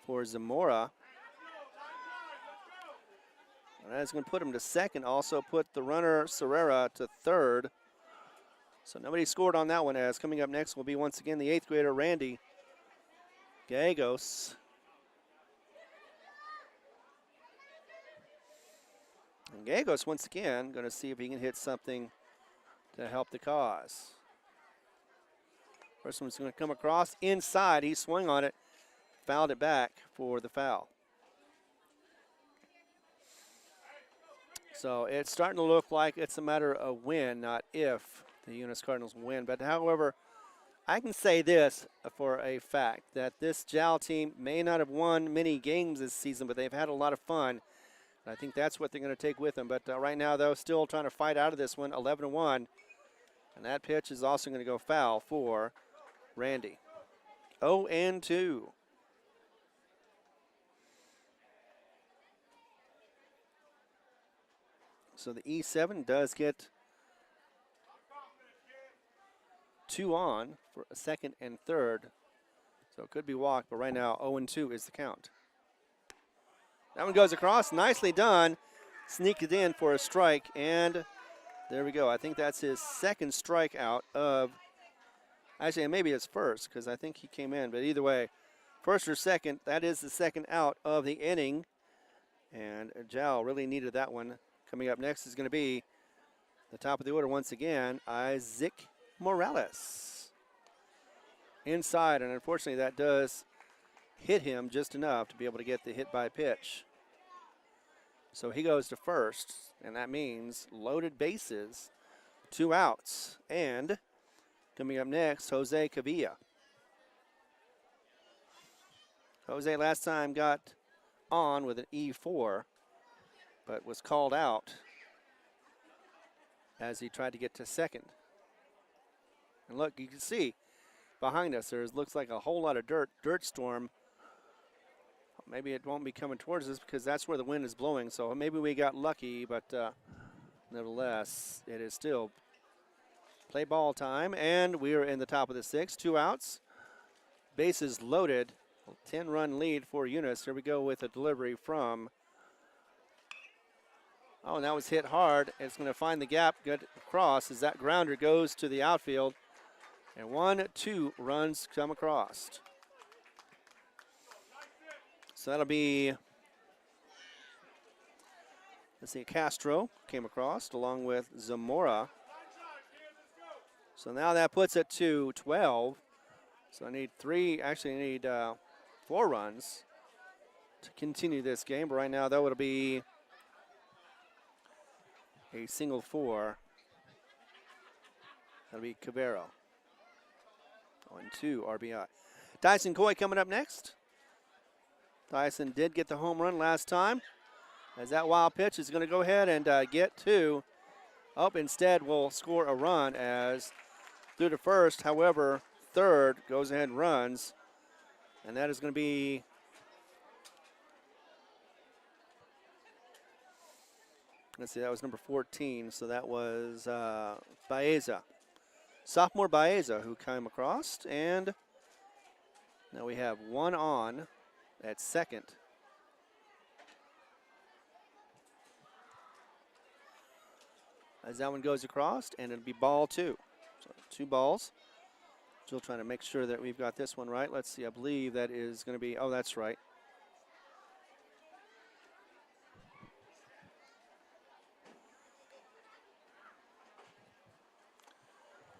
for Zamora. And that's going to put him to second. Also put the runner Serrera to third. So nobody scored on that one, as coming up next will be once again the 8th grader Randy Gallegos. And Gallegos once again going to see if he can hit something to help the cause. First one's going to come across inside. He swung on it, fouled it back for the foul. So it's starting to look like it's a matter of when, not if, the Eunice Cardinals win. But however, I can say this for a fact, that this Jal team may not have won many games this season, but they've had a lot of fun. And I think that's what they're going to take with them. But right now, though, still trying to fight out of this one, 11-1. And that pitch is also going to go foul for Randy. 0-2. So the E7 does get 2 on for a second and third. So it could be walked, but right now 0-2 is the count. That one goes across, nicely done. Sneaked it in for a strike, and there we go. I think that's his second strikeout of, actually maybe his first, because I think he came in, but either way, first or second. That is the second out of the inning. And Jal really needed that one. Coming up next is going to be the top of the order once again, Isaac Morales. Inside, and unfortunately that does hit him just enough to be able to get the hit by pitch. So he goes to first, and that means loaded bases, 2 outs. And coming up next, Jose Cavilla. Jose last time got on with an E4, but was called out as he tried to get to second. And look, you can see behind us there looks like a whole lot of dirt storm. Maybe it won't be coming towards us because that's where the wind is blowing, so maybe we got lucky, but nevertheless, it is still play ball time, and we are in the top of the 6th, 2 outs. Bases loaded, 10-run lead for Eunice. Here we go with a delivery from, oh, and that was hit hard. It's going to find the gap, good across as that grounder goes to the outfield, and 1-2 runs come across. So that'll be, let's see, Castro came across along with Zamora. So now that puts it to 12. So I need 4 runs to continue this game. But right now, though, it'll be a single 4. That'll be Cabero. 1-2 RBI. Tyson Coy coming up next. Tyson did get the home run last time. As that wild pitch is going to go ahead and get to. Instead will score a run as through to first. However, third goes ahead and runs. And that is going to be let's see, that was number 14. So that was Baeza. Sophomore Baeza who came across. And now we have 1 on at second. As that one goes across, and it'll be ball 2. So 2 balls. Still trying to make sure that we've got this one right. Let's see, I believe that is going to be, oh, that's right.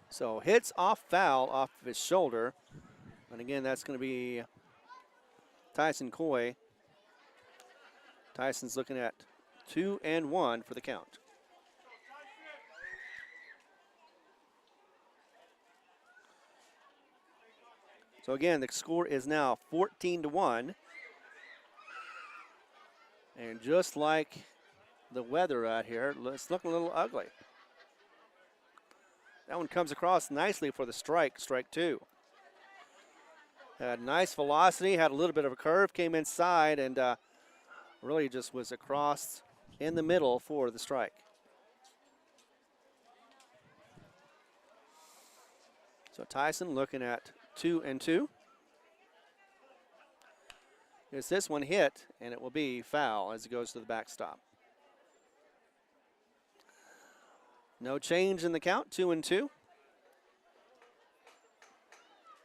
So hits off foul off of his shoulder. And again, that's going to be Tyson Coy. Tyson's looking at 2-1 for the count. So again, the score is now 14-1. And just like the weather out here, it's looking a little ugly. That one comes across nicely for the strike 2. Had nice velocity, had a little bit of a curve, came inside, and really just was across in the middle for the strike. So Tyson looking at 2-2. Is this one hit, and it will be foul as it goes to the backstop. No change in the count, 2-2.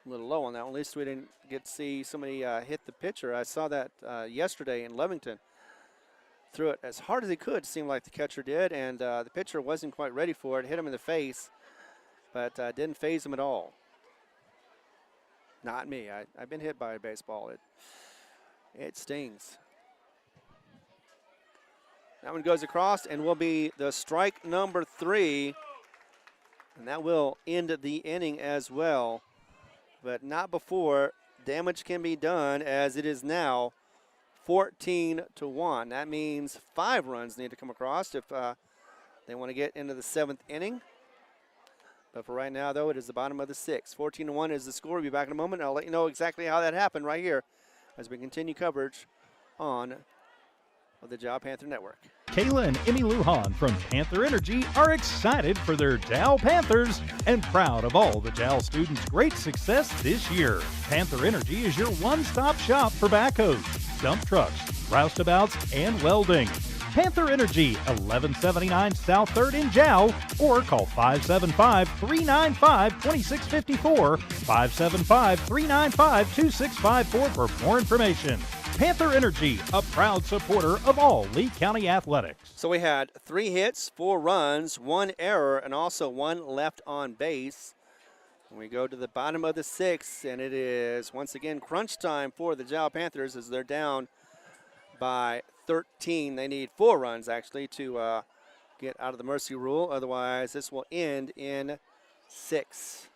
A little low on that one. At least we didn't get to see somebody hit the pitcher. I saw that yesterday in Levington. Threw it as hard as he could, seemed like the catcher did, and the pitcher wasn't quite ready for it. Hit him in the face, but didn't phase him at all. Not me. I've been hit by a baseball. It stings. That one goes across and will be the strike number 3, and that will end the inning as well. But not before damage can be done, as it is now 14-1. That means 5 runs need to come across if they want to get into the 7th inning. But for right now, though, it is the bottom of the 6th. 14-1 is the score. We'll be back in a moment. I'll let you know exactly how that happened right here as we continue coverage on the Jal Panther Network. Kayla and Emmy Lujan from Panther Energy are excited for their Jal Panthers and proud of all the Jal students' great success this year. Panther Energy is your one-stop shop for backhoes, dump trucks, roustabouts, and welding. Panther Energy, 1179 South 3rd in Jal, or call 575-395-2654, 575-395-2654 for more information. Panther Energy, a proud supporter of all Lee County athletics. So we had 3 hits, 4 runs, 1 error, and also 1 left on base. And we go to the bottom of the 6th, and it is once again crunch time for the Jal Panthers as they're down by 13. They need 4 runs actually to get out of the mercy rule. Otherwise, this will end in 6.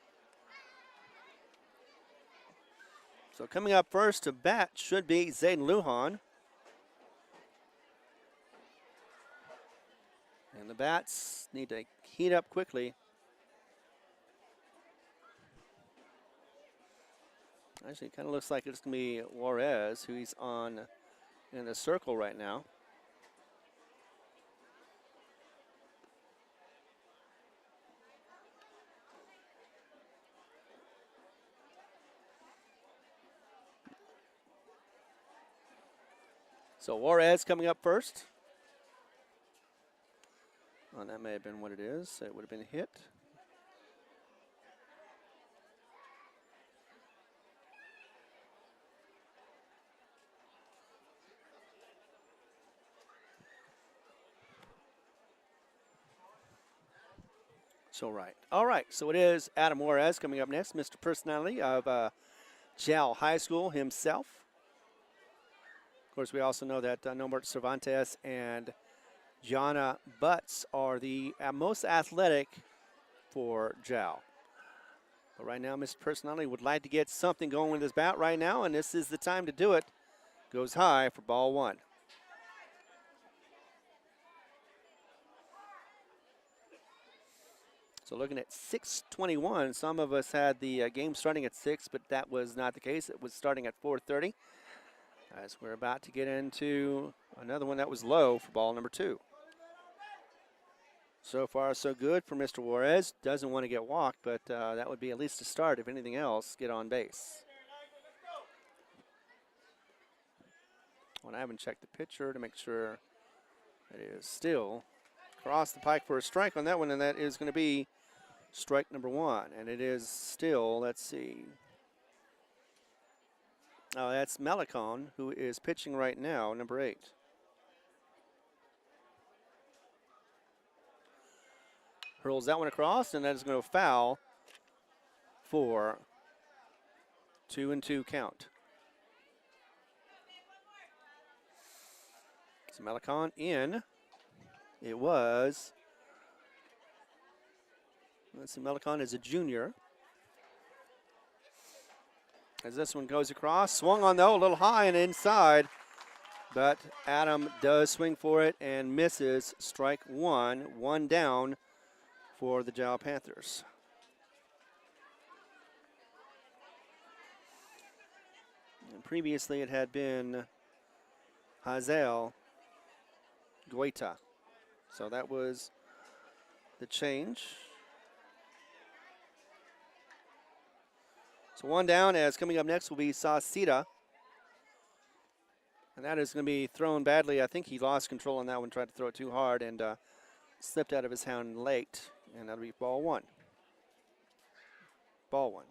So coming up first to bat should be Zayden Lujan. And the bats need to heat up quickly. Actually, it kind of looks like it's going to be Juarez, who he's on in the circle right now. So Juarez coming up first. Oh, that may have been what it is. It would have been a hit. So right. All right, so it is Adam Juarez coming up next, Mr. Personality of Jal High School himself. Of course, we also know that Norbert Cervantes and Jana Butts are the most athletic for Jal. But right now, Mr. Personality would like to get something going with his bat right now, and this is the time to do it. Goes high for ball 1. So looking at 6:21, some of us had the game starting at 6, but that was not the case. It was starting at 4:30. As we're about to get into another one that was low for ball number 2. So far, so good for Mr. Juarez. Doesn't want to get walked, but that would be at least a start. If anything else, get on base. Well, I haven't checked the pitcher to make sure it is still across the pike for a strike on that one, and that is going to be strike number 1. And it is still, let's see. Oh, that's Malicon, who is pitching right now, number 8. Hurls that one across, and that is going to foul for 2-2 count. So Malicon in. It was, let's see, Malicon is a junior. As this one goes across, swung on though, a little high and inside, but Adam does swing for it and misses. Strike 1, 1 down for the Jal Panthers. And previously it had been Hazel Guaita. So that was the change. So 1 down, as coming up next will be Sauceda. And that is going to be thrown badly. I think he lost control on that one, tried to throw it too hard and slipped out of his hand late. And that'll be ball 1. Ball 1.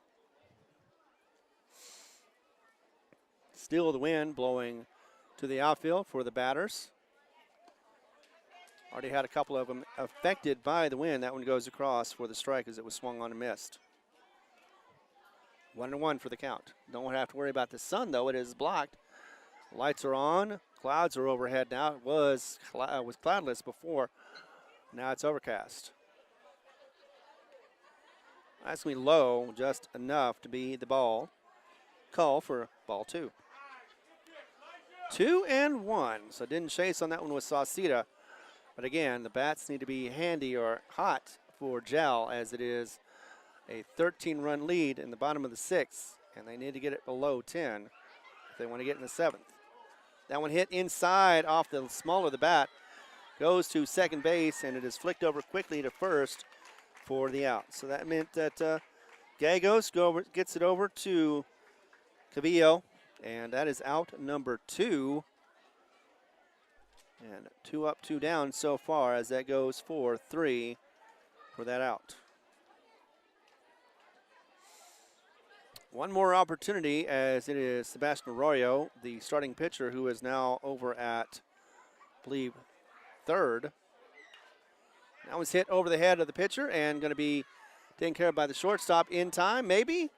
Still the wind blowing to the outfield for the batters. Already had a couple of them affected by the wind. That one goes across for the strike as it was swung on and missed. 1-1 for the count. Don't have to worry about the sun, though. It is blocked. Lights are on. Clouds are overhead now. It was cloudless before. Now it's overcast. That's going to be low, just enough to be the ball. Call for ball 2. 2-1. So didn't chase on that one with Sauceda. But again, the bats need to be handy or hot for Jal, as it is a 13-run lead in the bottom of the 6th, and they need to get it below 10 if they want to get in the 7th. That one hit inside off the small of the bat, goes to second base, and it is flicked over quickly to first for the out. So that meant that Gagos gets it over to Cavillo, and that is out number 2 And 2 up, 2 down so far as that goes for 3 for that out. One more opportunity as it is Sebastian Arroyo, the starting pitcher, who is now over at, I believe, third. That was hit over the head of the pitcher and going to be taken care of by the shortstop in time, maybe?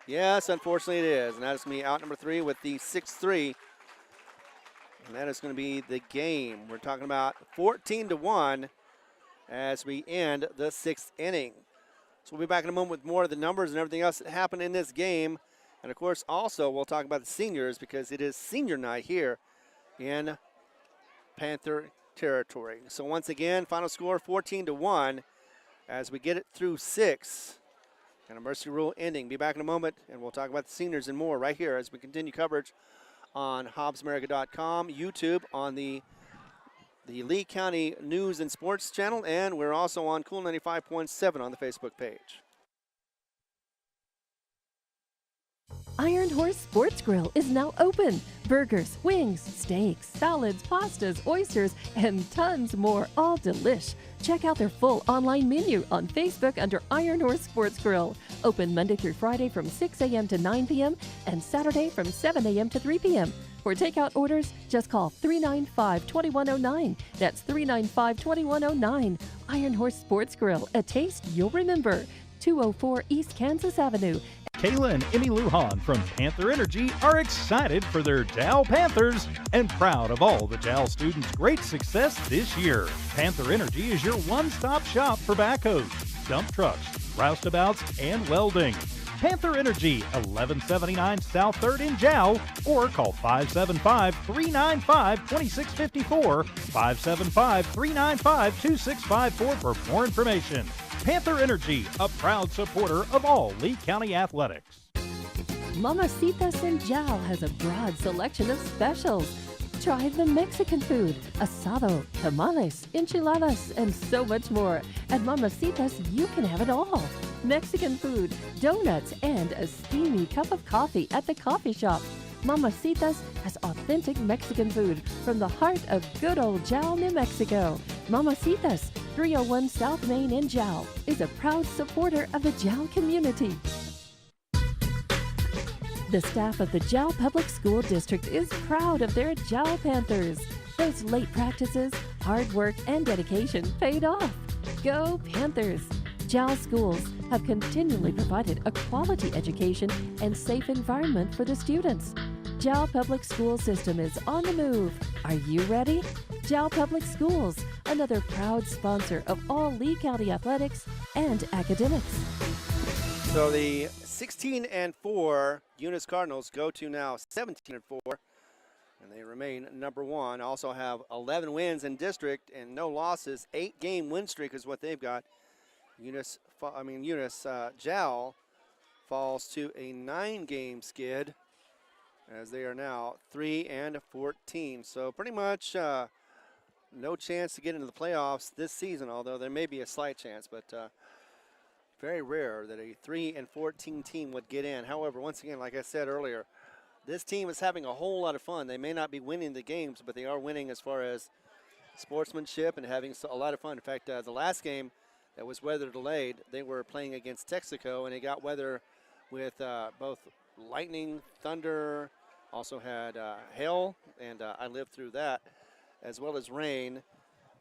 Yes, unfortunately it is. And that is going to be out number 3 with the 6-3. And that is going to be the game. We're talking about 14-1 as we end the 6th inning. So we'll be back in a moment with more of the numbers and everything else that happened in this game. And, of course, also we'll talk about the seniors because it is senior night here in Panther territory. So once again, final score 14-1 as we get it through 6. And a mercy rule ending. Be back in a moment, and we'll talk about the seniors and more right here as we continue coverage on HobbsAmerica.com, YouTube, on the Lee County News and Sports channel, and we're also on Cool 95.7 on the Facebook page. Iron Horse Sports Grill is now open. Burgers, wings, steaks, salads, pastas, oysters, and tons more, all delish. Check out their full online menu on Facebook under Iron Horse Sports Grill. Open Monday through Friday from 6 a.m. to 9 p.m. and Saturday from 7 a.m. to 3 p.m. For takeout orders, just call 395-2109. That's 395-2109. Iron Horse Sports Grill, a taste you'll remember. 204 East Kansas Avenue. Kayla and Emmy Lujan from Panther Energy are excited for their Jal Panthers and proud of all the Jal students' great success this year. Panther Energy is your one-stop shop for backhoes, dump trucks, roustabouts, and welding. Panther Energy, 1179 South 3rd in Jal, or call 575-395-2654, 575-395-2654 for more information. Panther Energy, a proud supporter of all Lee County athletics. Eunice and Jal has a broad selection of specials. Try the Mexican food, asado, tamales, enchiladas, and so much more. At Mamacitas, you can have it all. Mexican food, donuts, and a steamy cup of coffee at the coffee shop. Mamacitas has authentic Mexican food from the heart of good old Jal, New Mexico. Mamacitas, 301 South Main in Jal, is a proud supporter of the Jal community. The staff of the Jal Public School District is proud of their Jal Panthers. Those late practices, hard work, and dedication paid off. Go Panthers! Jal schools have continually provided a quality education and safe environment for the students. Jal Public School System is on the move. Are you ready? Jal Public Schools, another proud sponsor of all Lee County athletics and academics. So the 16-4 Eunice Cardinals go to now 17-4, and they remain number 1. Also have 11 wins in district and no losses. 8-game win streak is what they've got. Jal falls to a 9-game skid as they are now 3-14. So pretty much no chance to get into the playoffs this season, although there may be a slight chance, but very rare that a 3-14 team would get in. However, once again, like I said earlier, this team is having a whole lot of fun. They may not be winning the games, but they are winning as far as sportsmanship and having a lot of fun. In fact, the last game that was weather delayed, they were playing against Texaco, and they got weather with both lightning, thunder, also had hail, and I lived through that, as well as rain.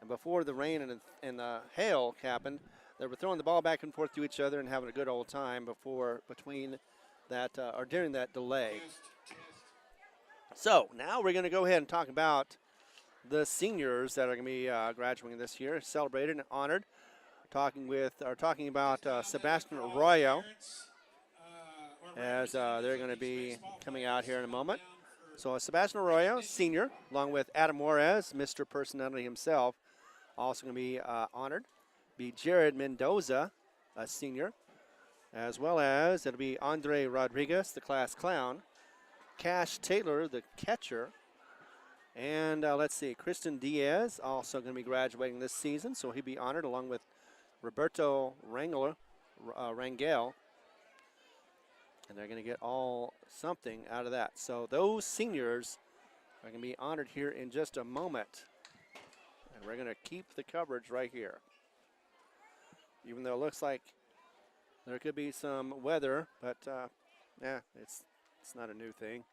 And before the rain and the hail happened, they were throwing the ball back and forth to each other and having a good old time during that delay. So now we're going to go ahead and talk about the seniors that are going to be graduating this year, celebrated and honored. Talking about Sebastian Arroyo, as they're going to be coming out here in a moment. So Sebastian Arroyo, senior, along with Adam Juarez, Mr. Personality himself, also going to be honored. Be Jared Mendoza, a senior, as well as it'll be Andre Rodriguez, the class clown, Cash Taylor, the catcher, and let's see, Kristen Diaz, also going to be graduating this season, so he'll be honored along with Roberto Rangel, and they're going to get something out of that. So those seniors are going to be honored here in just a moment. And we're going to keep the coverage right here. Even though it looks like there could be some weather, but yeah, it's not a new thing.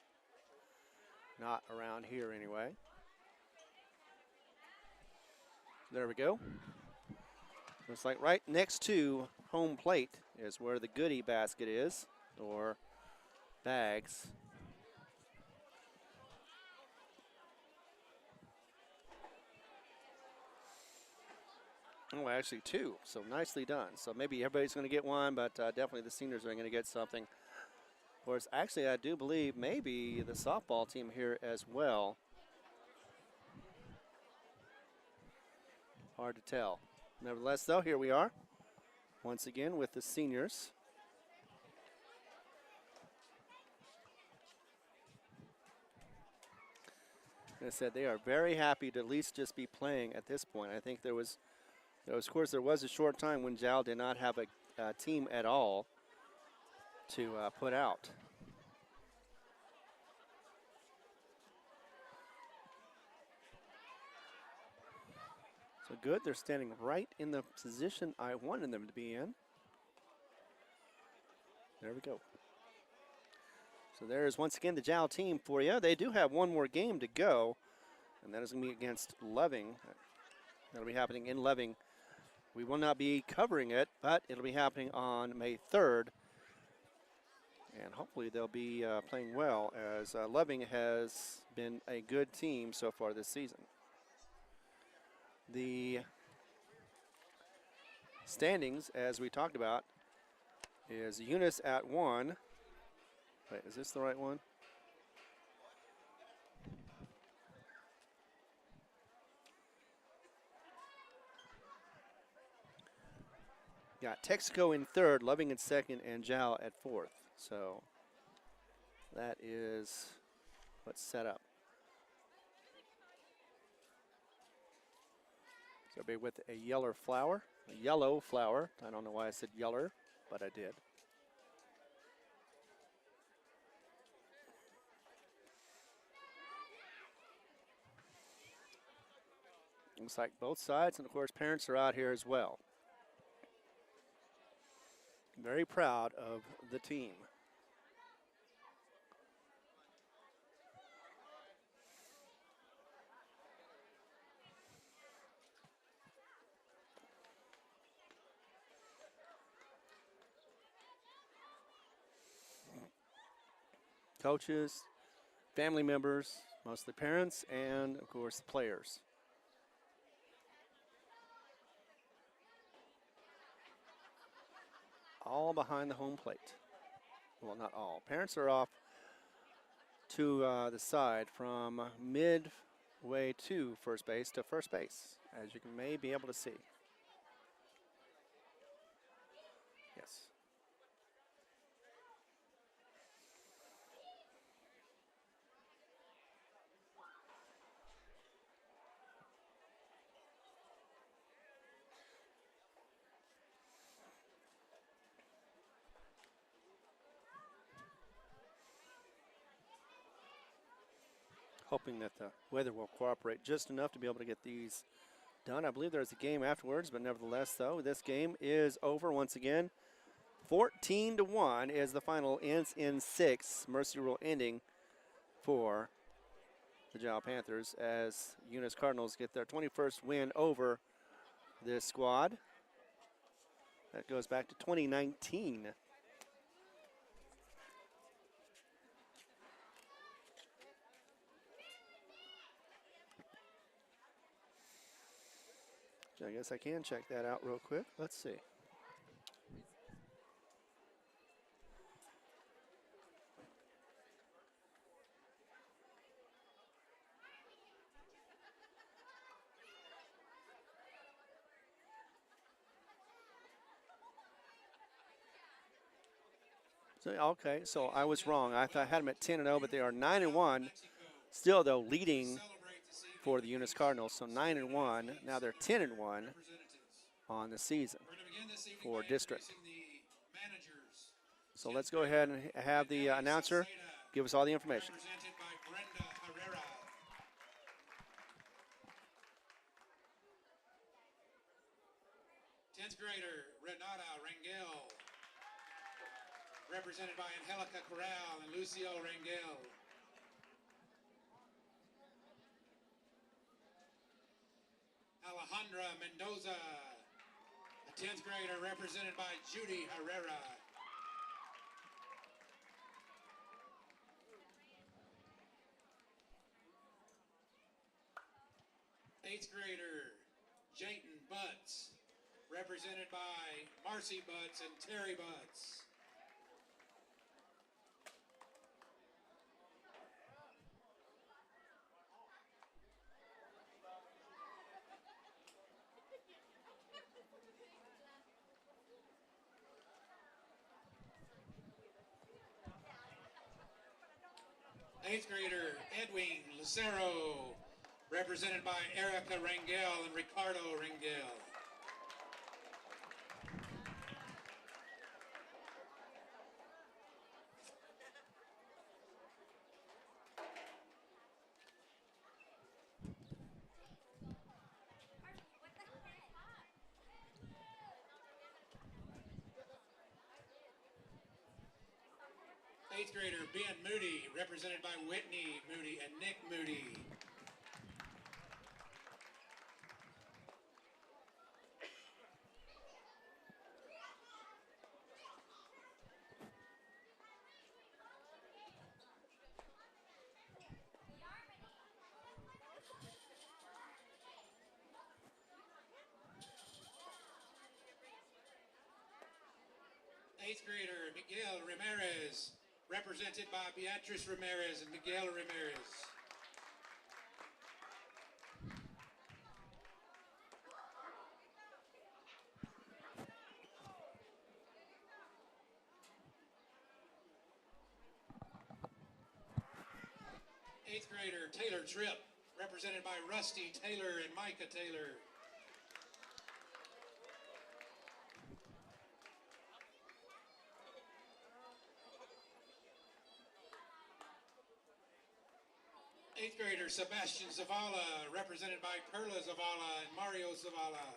Not around here anyway. There we go. Looks like right next to home plate is where the goodie basket is, or bags. Oh, actually two, so nicely done. So maybe everybody's going to get one, but definitely the seniors are going to get something. Of course, actually, I do believe maybe the softball team here as well. Hard to tell. Nevertheless, though, here we are once again with the seniors. Like I said, they are very happy to at least just be playing at this point. I think there was of course, there was a short time when Jal did not have a team at all to put out. So good, they're standing right in the position I wanted them to be in. There we go. So there's once again the Jal team for you. They do have one more game to go, and that is going to be against Loving. That'll be happening in Loving. We will not be covering it, but it'll be happening on May 3rd. And hopefully they'll be playing well, as Loving has been a good team so far this season. The standings, as we talked about, is Eunice at 1. Wait, is this the right one? Got Texaco in 3rd, Loving in 2nd, and Jal at 4th. So that is what's set up. So be with a yellow flower. I don't know why I said yeller, but I did. Looks like both sides, and of course parents are out here as well. Very proud of the team. Coaches, family members, mostly parents, and of course the players. All behind the home plate. Well, not all. Parents are off to the side from midway to first base, as you may be able to see. Yes. Hoping that the weather will cooperate just enough to be able to get these done. I believe there's a game afterwards, but nevertheless, though, this game is over once again. 14-1 is the final, ends in 6. Mercy Rule ending for the Jal Panthers as Eunice Cardinals get their 21st win over this squad. That goes back to 2019. I guess I can check that out real quick. Let's see. So, okay, so I was wrong. I thought I had them at 10-0, but they are 9-1. Still, though, leading for the Eunice Cardinals. So 9-1. Now they're 10-1 on the season for district. So let's go ahead and have the announcer give us all the information. 10th grader Renata Rangel, represented by Angelica Corral and Lucio Rangel. Alejandra Mendoza, a 10th grader represented by Judy Herrera. Eighth grader Jayton Butts, represented by Marcy Butts and Terry Butts. Eighth grader Edwin Lucero, represented by Erica Rangel and Ricardo Rangel. Eighth grader Ben Moody, represented by Whitney Moody and Nick Moody. Eighth grader Miguel Ramirez, represented by Beatrice Ramirez and Miguel Ramirez. Eighth grader Taylor Tripp, represented by Rusty Taylor and Micah Taylor. Eighth grader Sebastian Zavala, represented by Perla Zavala and Mario Zavala.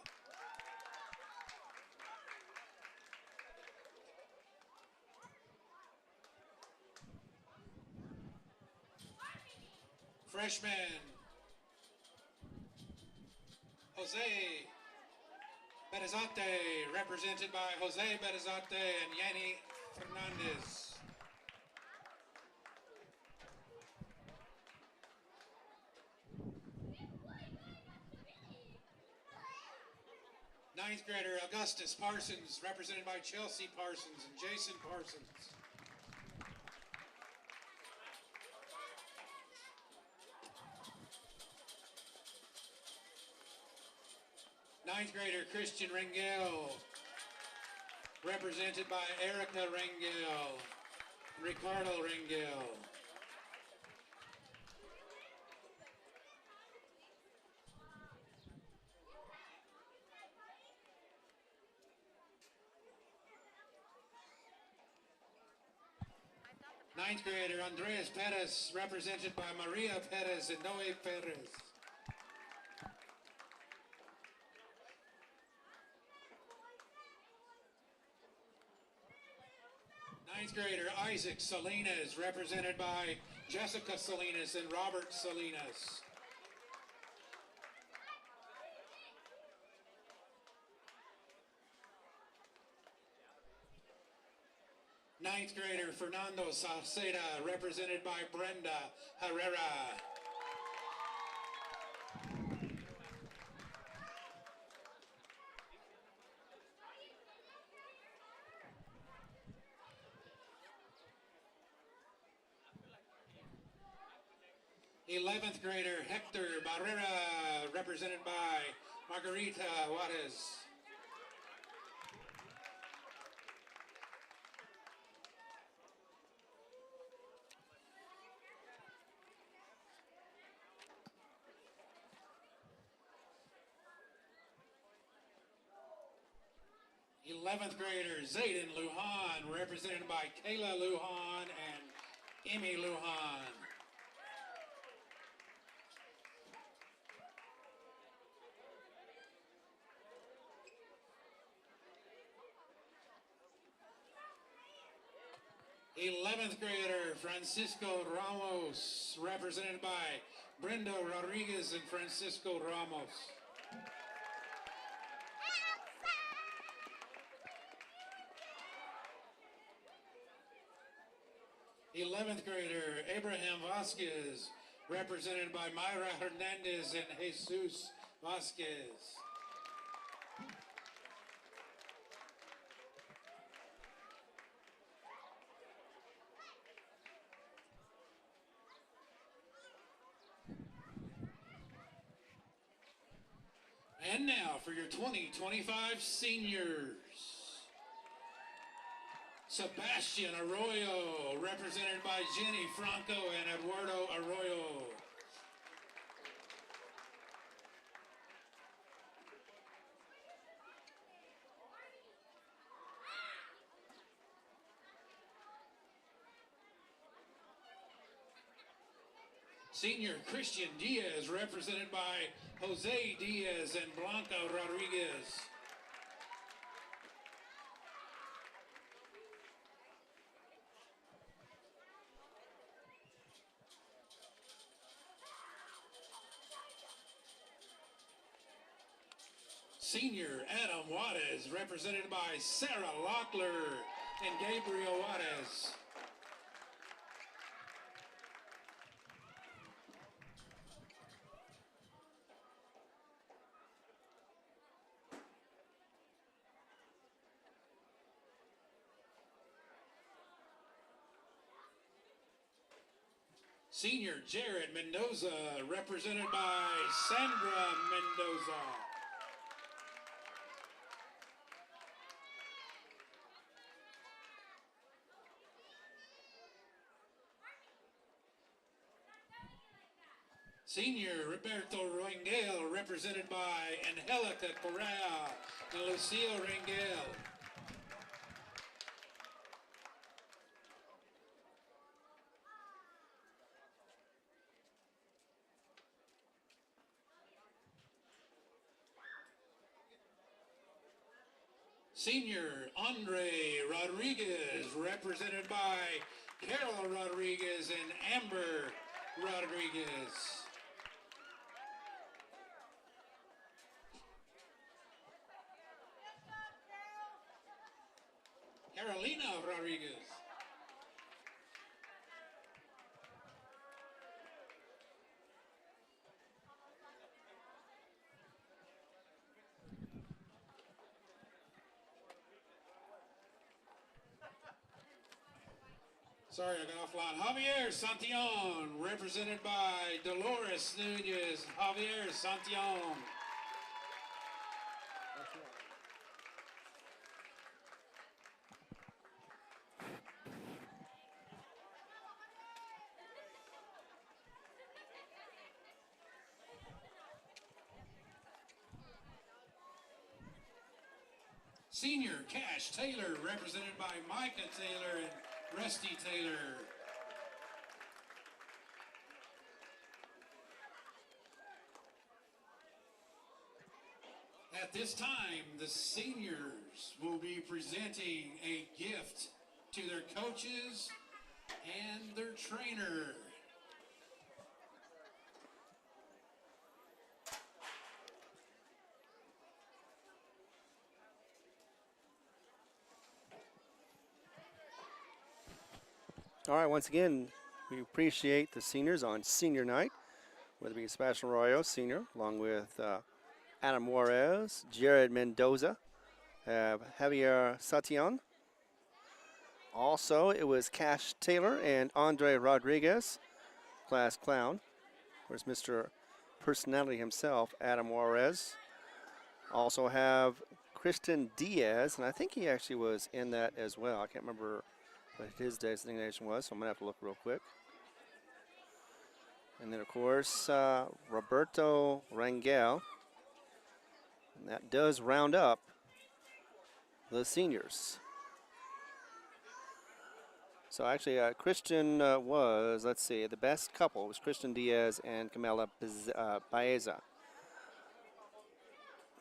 Freshman Jose Berizate, represented by Jose Berizate and Yanni Fernandez. Ninth grader Augustus Parsons, represented by Chelsea Parsons and Jason Parsons. Ninth grader Christian Rangel, represented by Erica Rangel and Ricardo Rangel. Ninth grader Andres Perez, represented by Maria Perez and Noe Perez. Ninth grader Isaac Salinas, represented by Jessica Salinas and Robert Salinas. Ninth grader Fernando Salceda, represented by Brenda Herrera. Eleventh grader Hector Barrera, represented by Margarita Juarez. Eleventh grader Zayden Lujan, represented by Kayla Lujan and Emmy Lujan. 11th grader Francisco Ramos, represented by Brenda Rodriguez and Francisco Ramos. '11th grader Abraham Vasquez, represented by Myra Hernandez and Jesus Vasquez. And now for your 2025 seniors. Sebastian Arroyo, represented by Jenny Franco and Eduardo Arroyo. Senior Christian Diaz, represented by Jose Diaz and Blanca Rodriguez. Senior Adam Juarez, represented by Sarah Lockler and Gabriel Juarez. Senior Jared Mendoza, represented by Sandra Mendoza. Senior Roberto Rangel, represented by Angelica Correa and Lucio Rangel. Senior Andre Rodriguez, represented by Carol Rodriguez and Amber Rodriguez. Carolina Rodriguez. Sorry, I got offline. Javier Santillon, represented by Dolores Nunez. Javier Santillon. Senior Cash Taylor, represented by Micah Taylor and Rusty Taylor. At this time, the seniors will be presenting a gift to their coaches and their trainer. All right, once again, we appreciate the seniors on senior night, whether it be Sebastian Arroyo, senior, along with Adam Juarez, Jared Mendoza, Javier Sation. Also, it was Cash Taylor and Andre Rodriguez, class clown. Where's Mr. Personality himself, Adam Juarez. Also have Kristen Diaz, and I think he actually was in that as well. I can't remember what his designation was, so I'm going to have to look real quick. And then, of course, Roberto Rangel. And that does round up the seniors. So actually, Christian was, let's see, the best couple was Christian Diaz and Camila Baeza.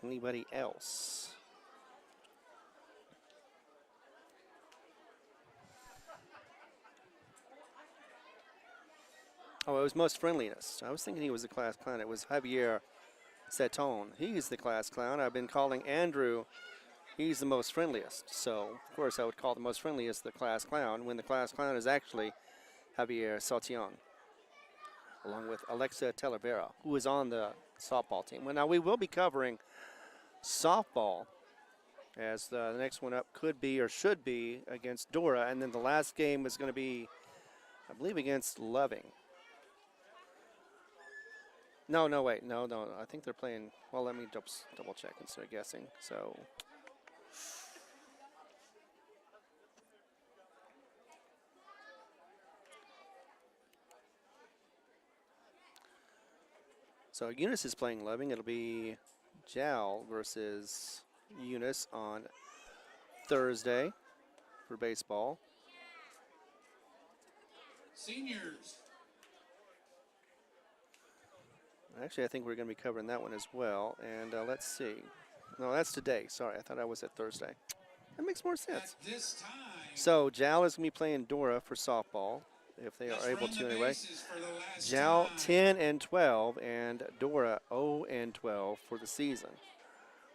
Anybody else? Oh, it was most friendliest. I was thinking he was the class clown. It was Javier Seton. He's the class clown. I've been calling Andrew. He's the most friendliest. So, of course, I would call the most friendliest the class clown when the class clown is actually Javier Saution, along with Alexa Talavera, who is on the softball team. Well, now we will be covering softball, as the next one up could be or should be against Dora, and then the last game is going to be, I believe, against Loving. No, wait, no. I think they're playing. Well, let me double check instead of guessing. So Eunice is playing Loving. It'll be Jal versus Eunice on Thursday for baseball. Seniors. Actually, I think we're going to be covering that one as well. And let's see. No, that's today. Sorry, I thought I was at Thursday. That makes more sense. At this time, So Jal is going to be playing Dora for softball, if they are able to anyway. Jal 10-12 and Dora 0-12 for the season.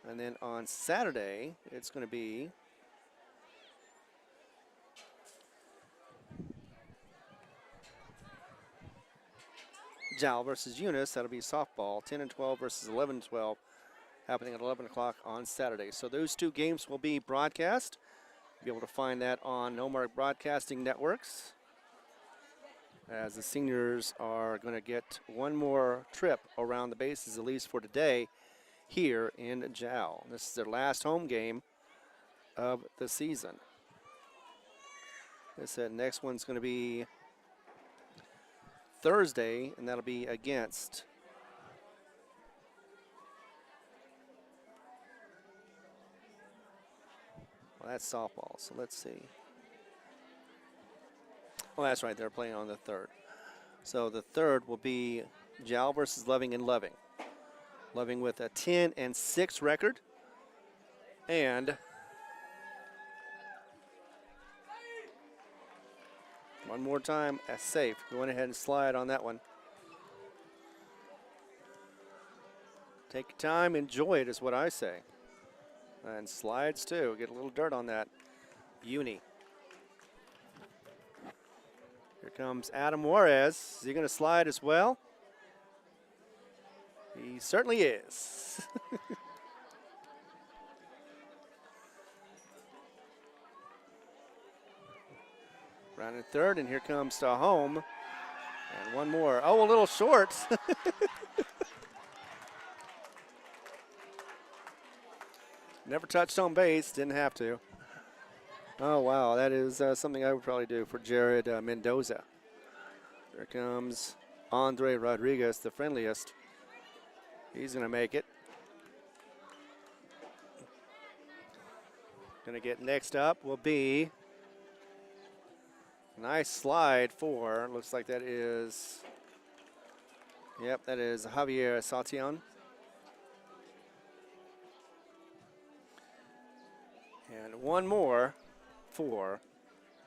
And then on Saturday, it's going to be Jal versus Eunice. That'll be softball, 10-12 versus 11-12, happening at 11 o'clock on Saturday. So those two games will be broadcast. You'll be able to find that on Nomar Broadcasting Networks, as the seniors are going to get one more trip around the bases, at least for today, here in Jal. This is their last home game of the season. Like I said, next one's going to be Thursday, and that'll be against that's softball, so let's see. Oh, that's right, they're playing on the 3rd. So the 3rd will be Jal versus Loving and Loving. Loving with a 10-6 record. And one more time, a safe. Going ahead and slide on that one. Take your time, enjoy it is what I say. And slides too, get a little dirt on that. Uni. Here comes Adam Juarez. Is he going to slide as well? He certainly is. Round in 3rd, and here comes to home. And one more. Oh, a little short. Never touched home base, didn't have to. Oh, wow, that is something I would probably do for Jared Mendoza. Here comes Andre Rodriguez, the friendliest. He's going to make it. Going to get next up will be a nice slide for, looks like that is, yep, that is Javier Saution. And one more for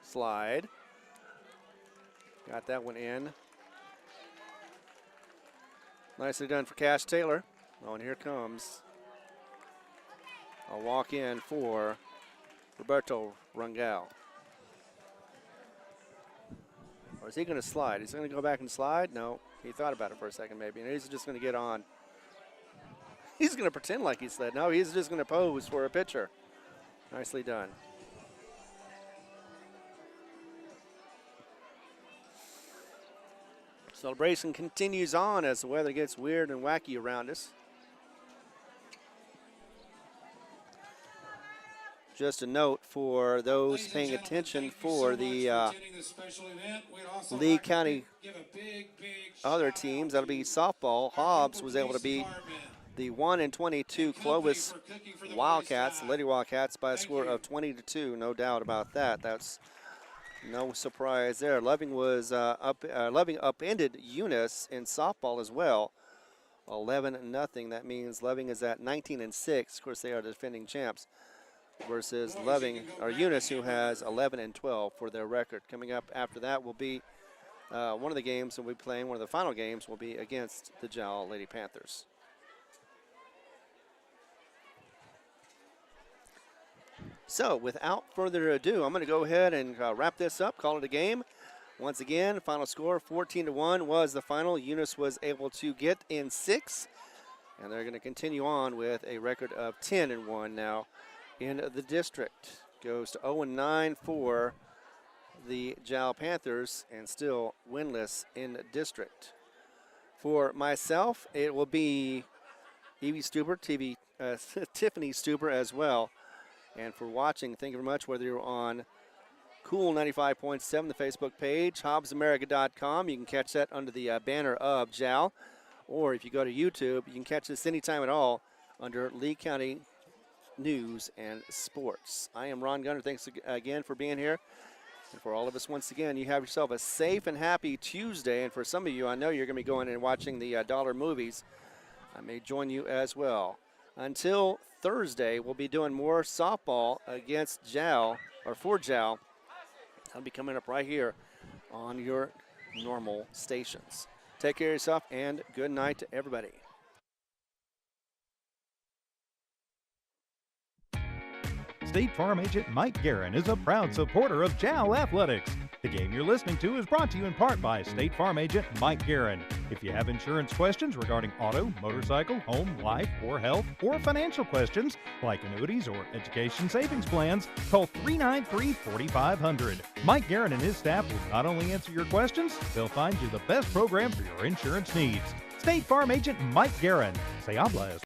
slide. Got that one in. Nicely done for Cash Taylor. Oh, and here comes a walk in for Roberto Rangel. Or is he going to slide? He's going to go back and slide? No, he thought about it for a second maybe, and he's just going to get on. He's going to pretend like he slid. No, he's just going to pose for a pitcher. Nicely done. Celebration continues on as the weather gets weird and wacky around us. Just a note for those paying attention for the Lee County other teams, that'll be softball. Hobbs was able to beat the 1-22 Clovis Wildcats, the Lady Wildcats, by a score of 20-2. No doubt about that. That's no surprise there. Loving was Loving upended Eunice in softball as well, 11-0. That means Loving is at 19-6. Of course, they are the defending champs. Versus Loving or Eunice, who has 11-12 for their record. Coming up after that will be one of the games we'll be playing, one of the final games will be against the Jal Lady Panthers. So without further ado, I'm going to go ahead and wrap this up, call it a game. Once again, final score 14-1 was the final. Eunice was able to get in 6, and they're going to continue on with a record of 10-1 now in the district. Goes to 0-9 for the Jal Panthers and still winless in the district. For myself, it will be Evie Stuber, Tiffany Stuber as well. And for watching, thank you very much, whether you're on Cool 95.7, the Facebook page, HobbsAmerica.com. You can catch that under the banner of Jal. Or if you go to YouTube, you can catch this anytime at all under Lee County News and Sports. I am Ron Gunner. Thanks again for being here. And for all of us, once again, you have yourself a safe and happy Tuesday. And for some of you, I know you're going to be going and watching the dollar movies. I may join you as well. Until Thursday, we'll be doing more softball against Jal, or for Jal. That'll be coming up right here on your normal stations. Take care of yourself, and good night to everybody. State Farm agent Mike Guerin is a proud supporter of Jal Athletics. The game you're listening to is brought to you in part by State Farm agent Mike Guerin. If you have insurance questions regarding auto, motorcycle, home, life, or health, or financial questions like annuities or education savings plans, call 393-4500. Mike Guerin and his staff will not only answer your questions, they'll find you the best program for your insurance needs. State Farm agent Mike Guerin. Se habla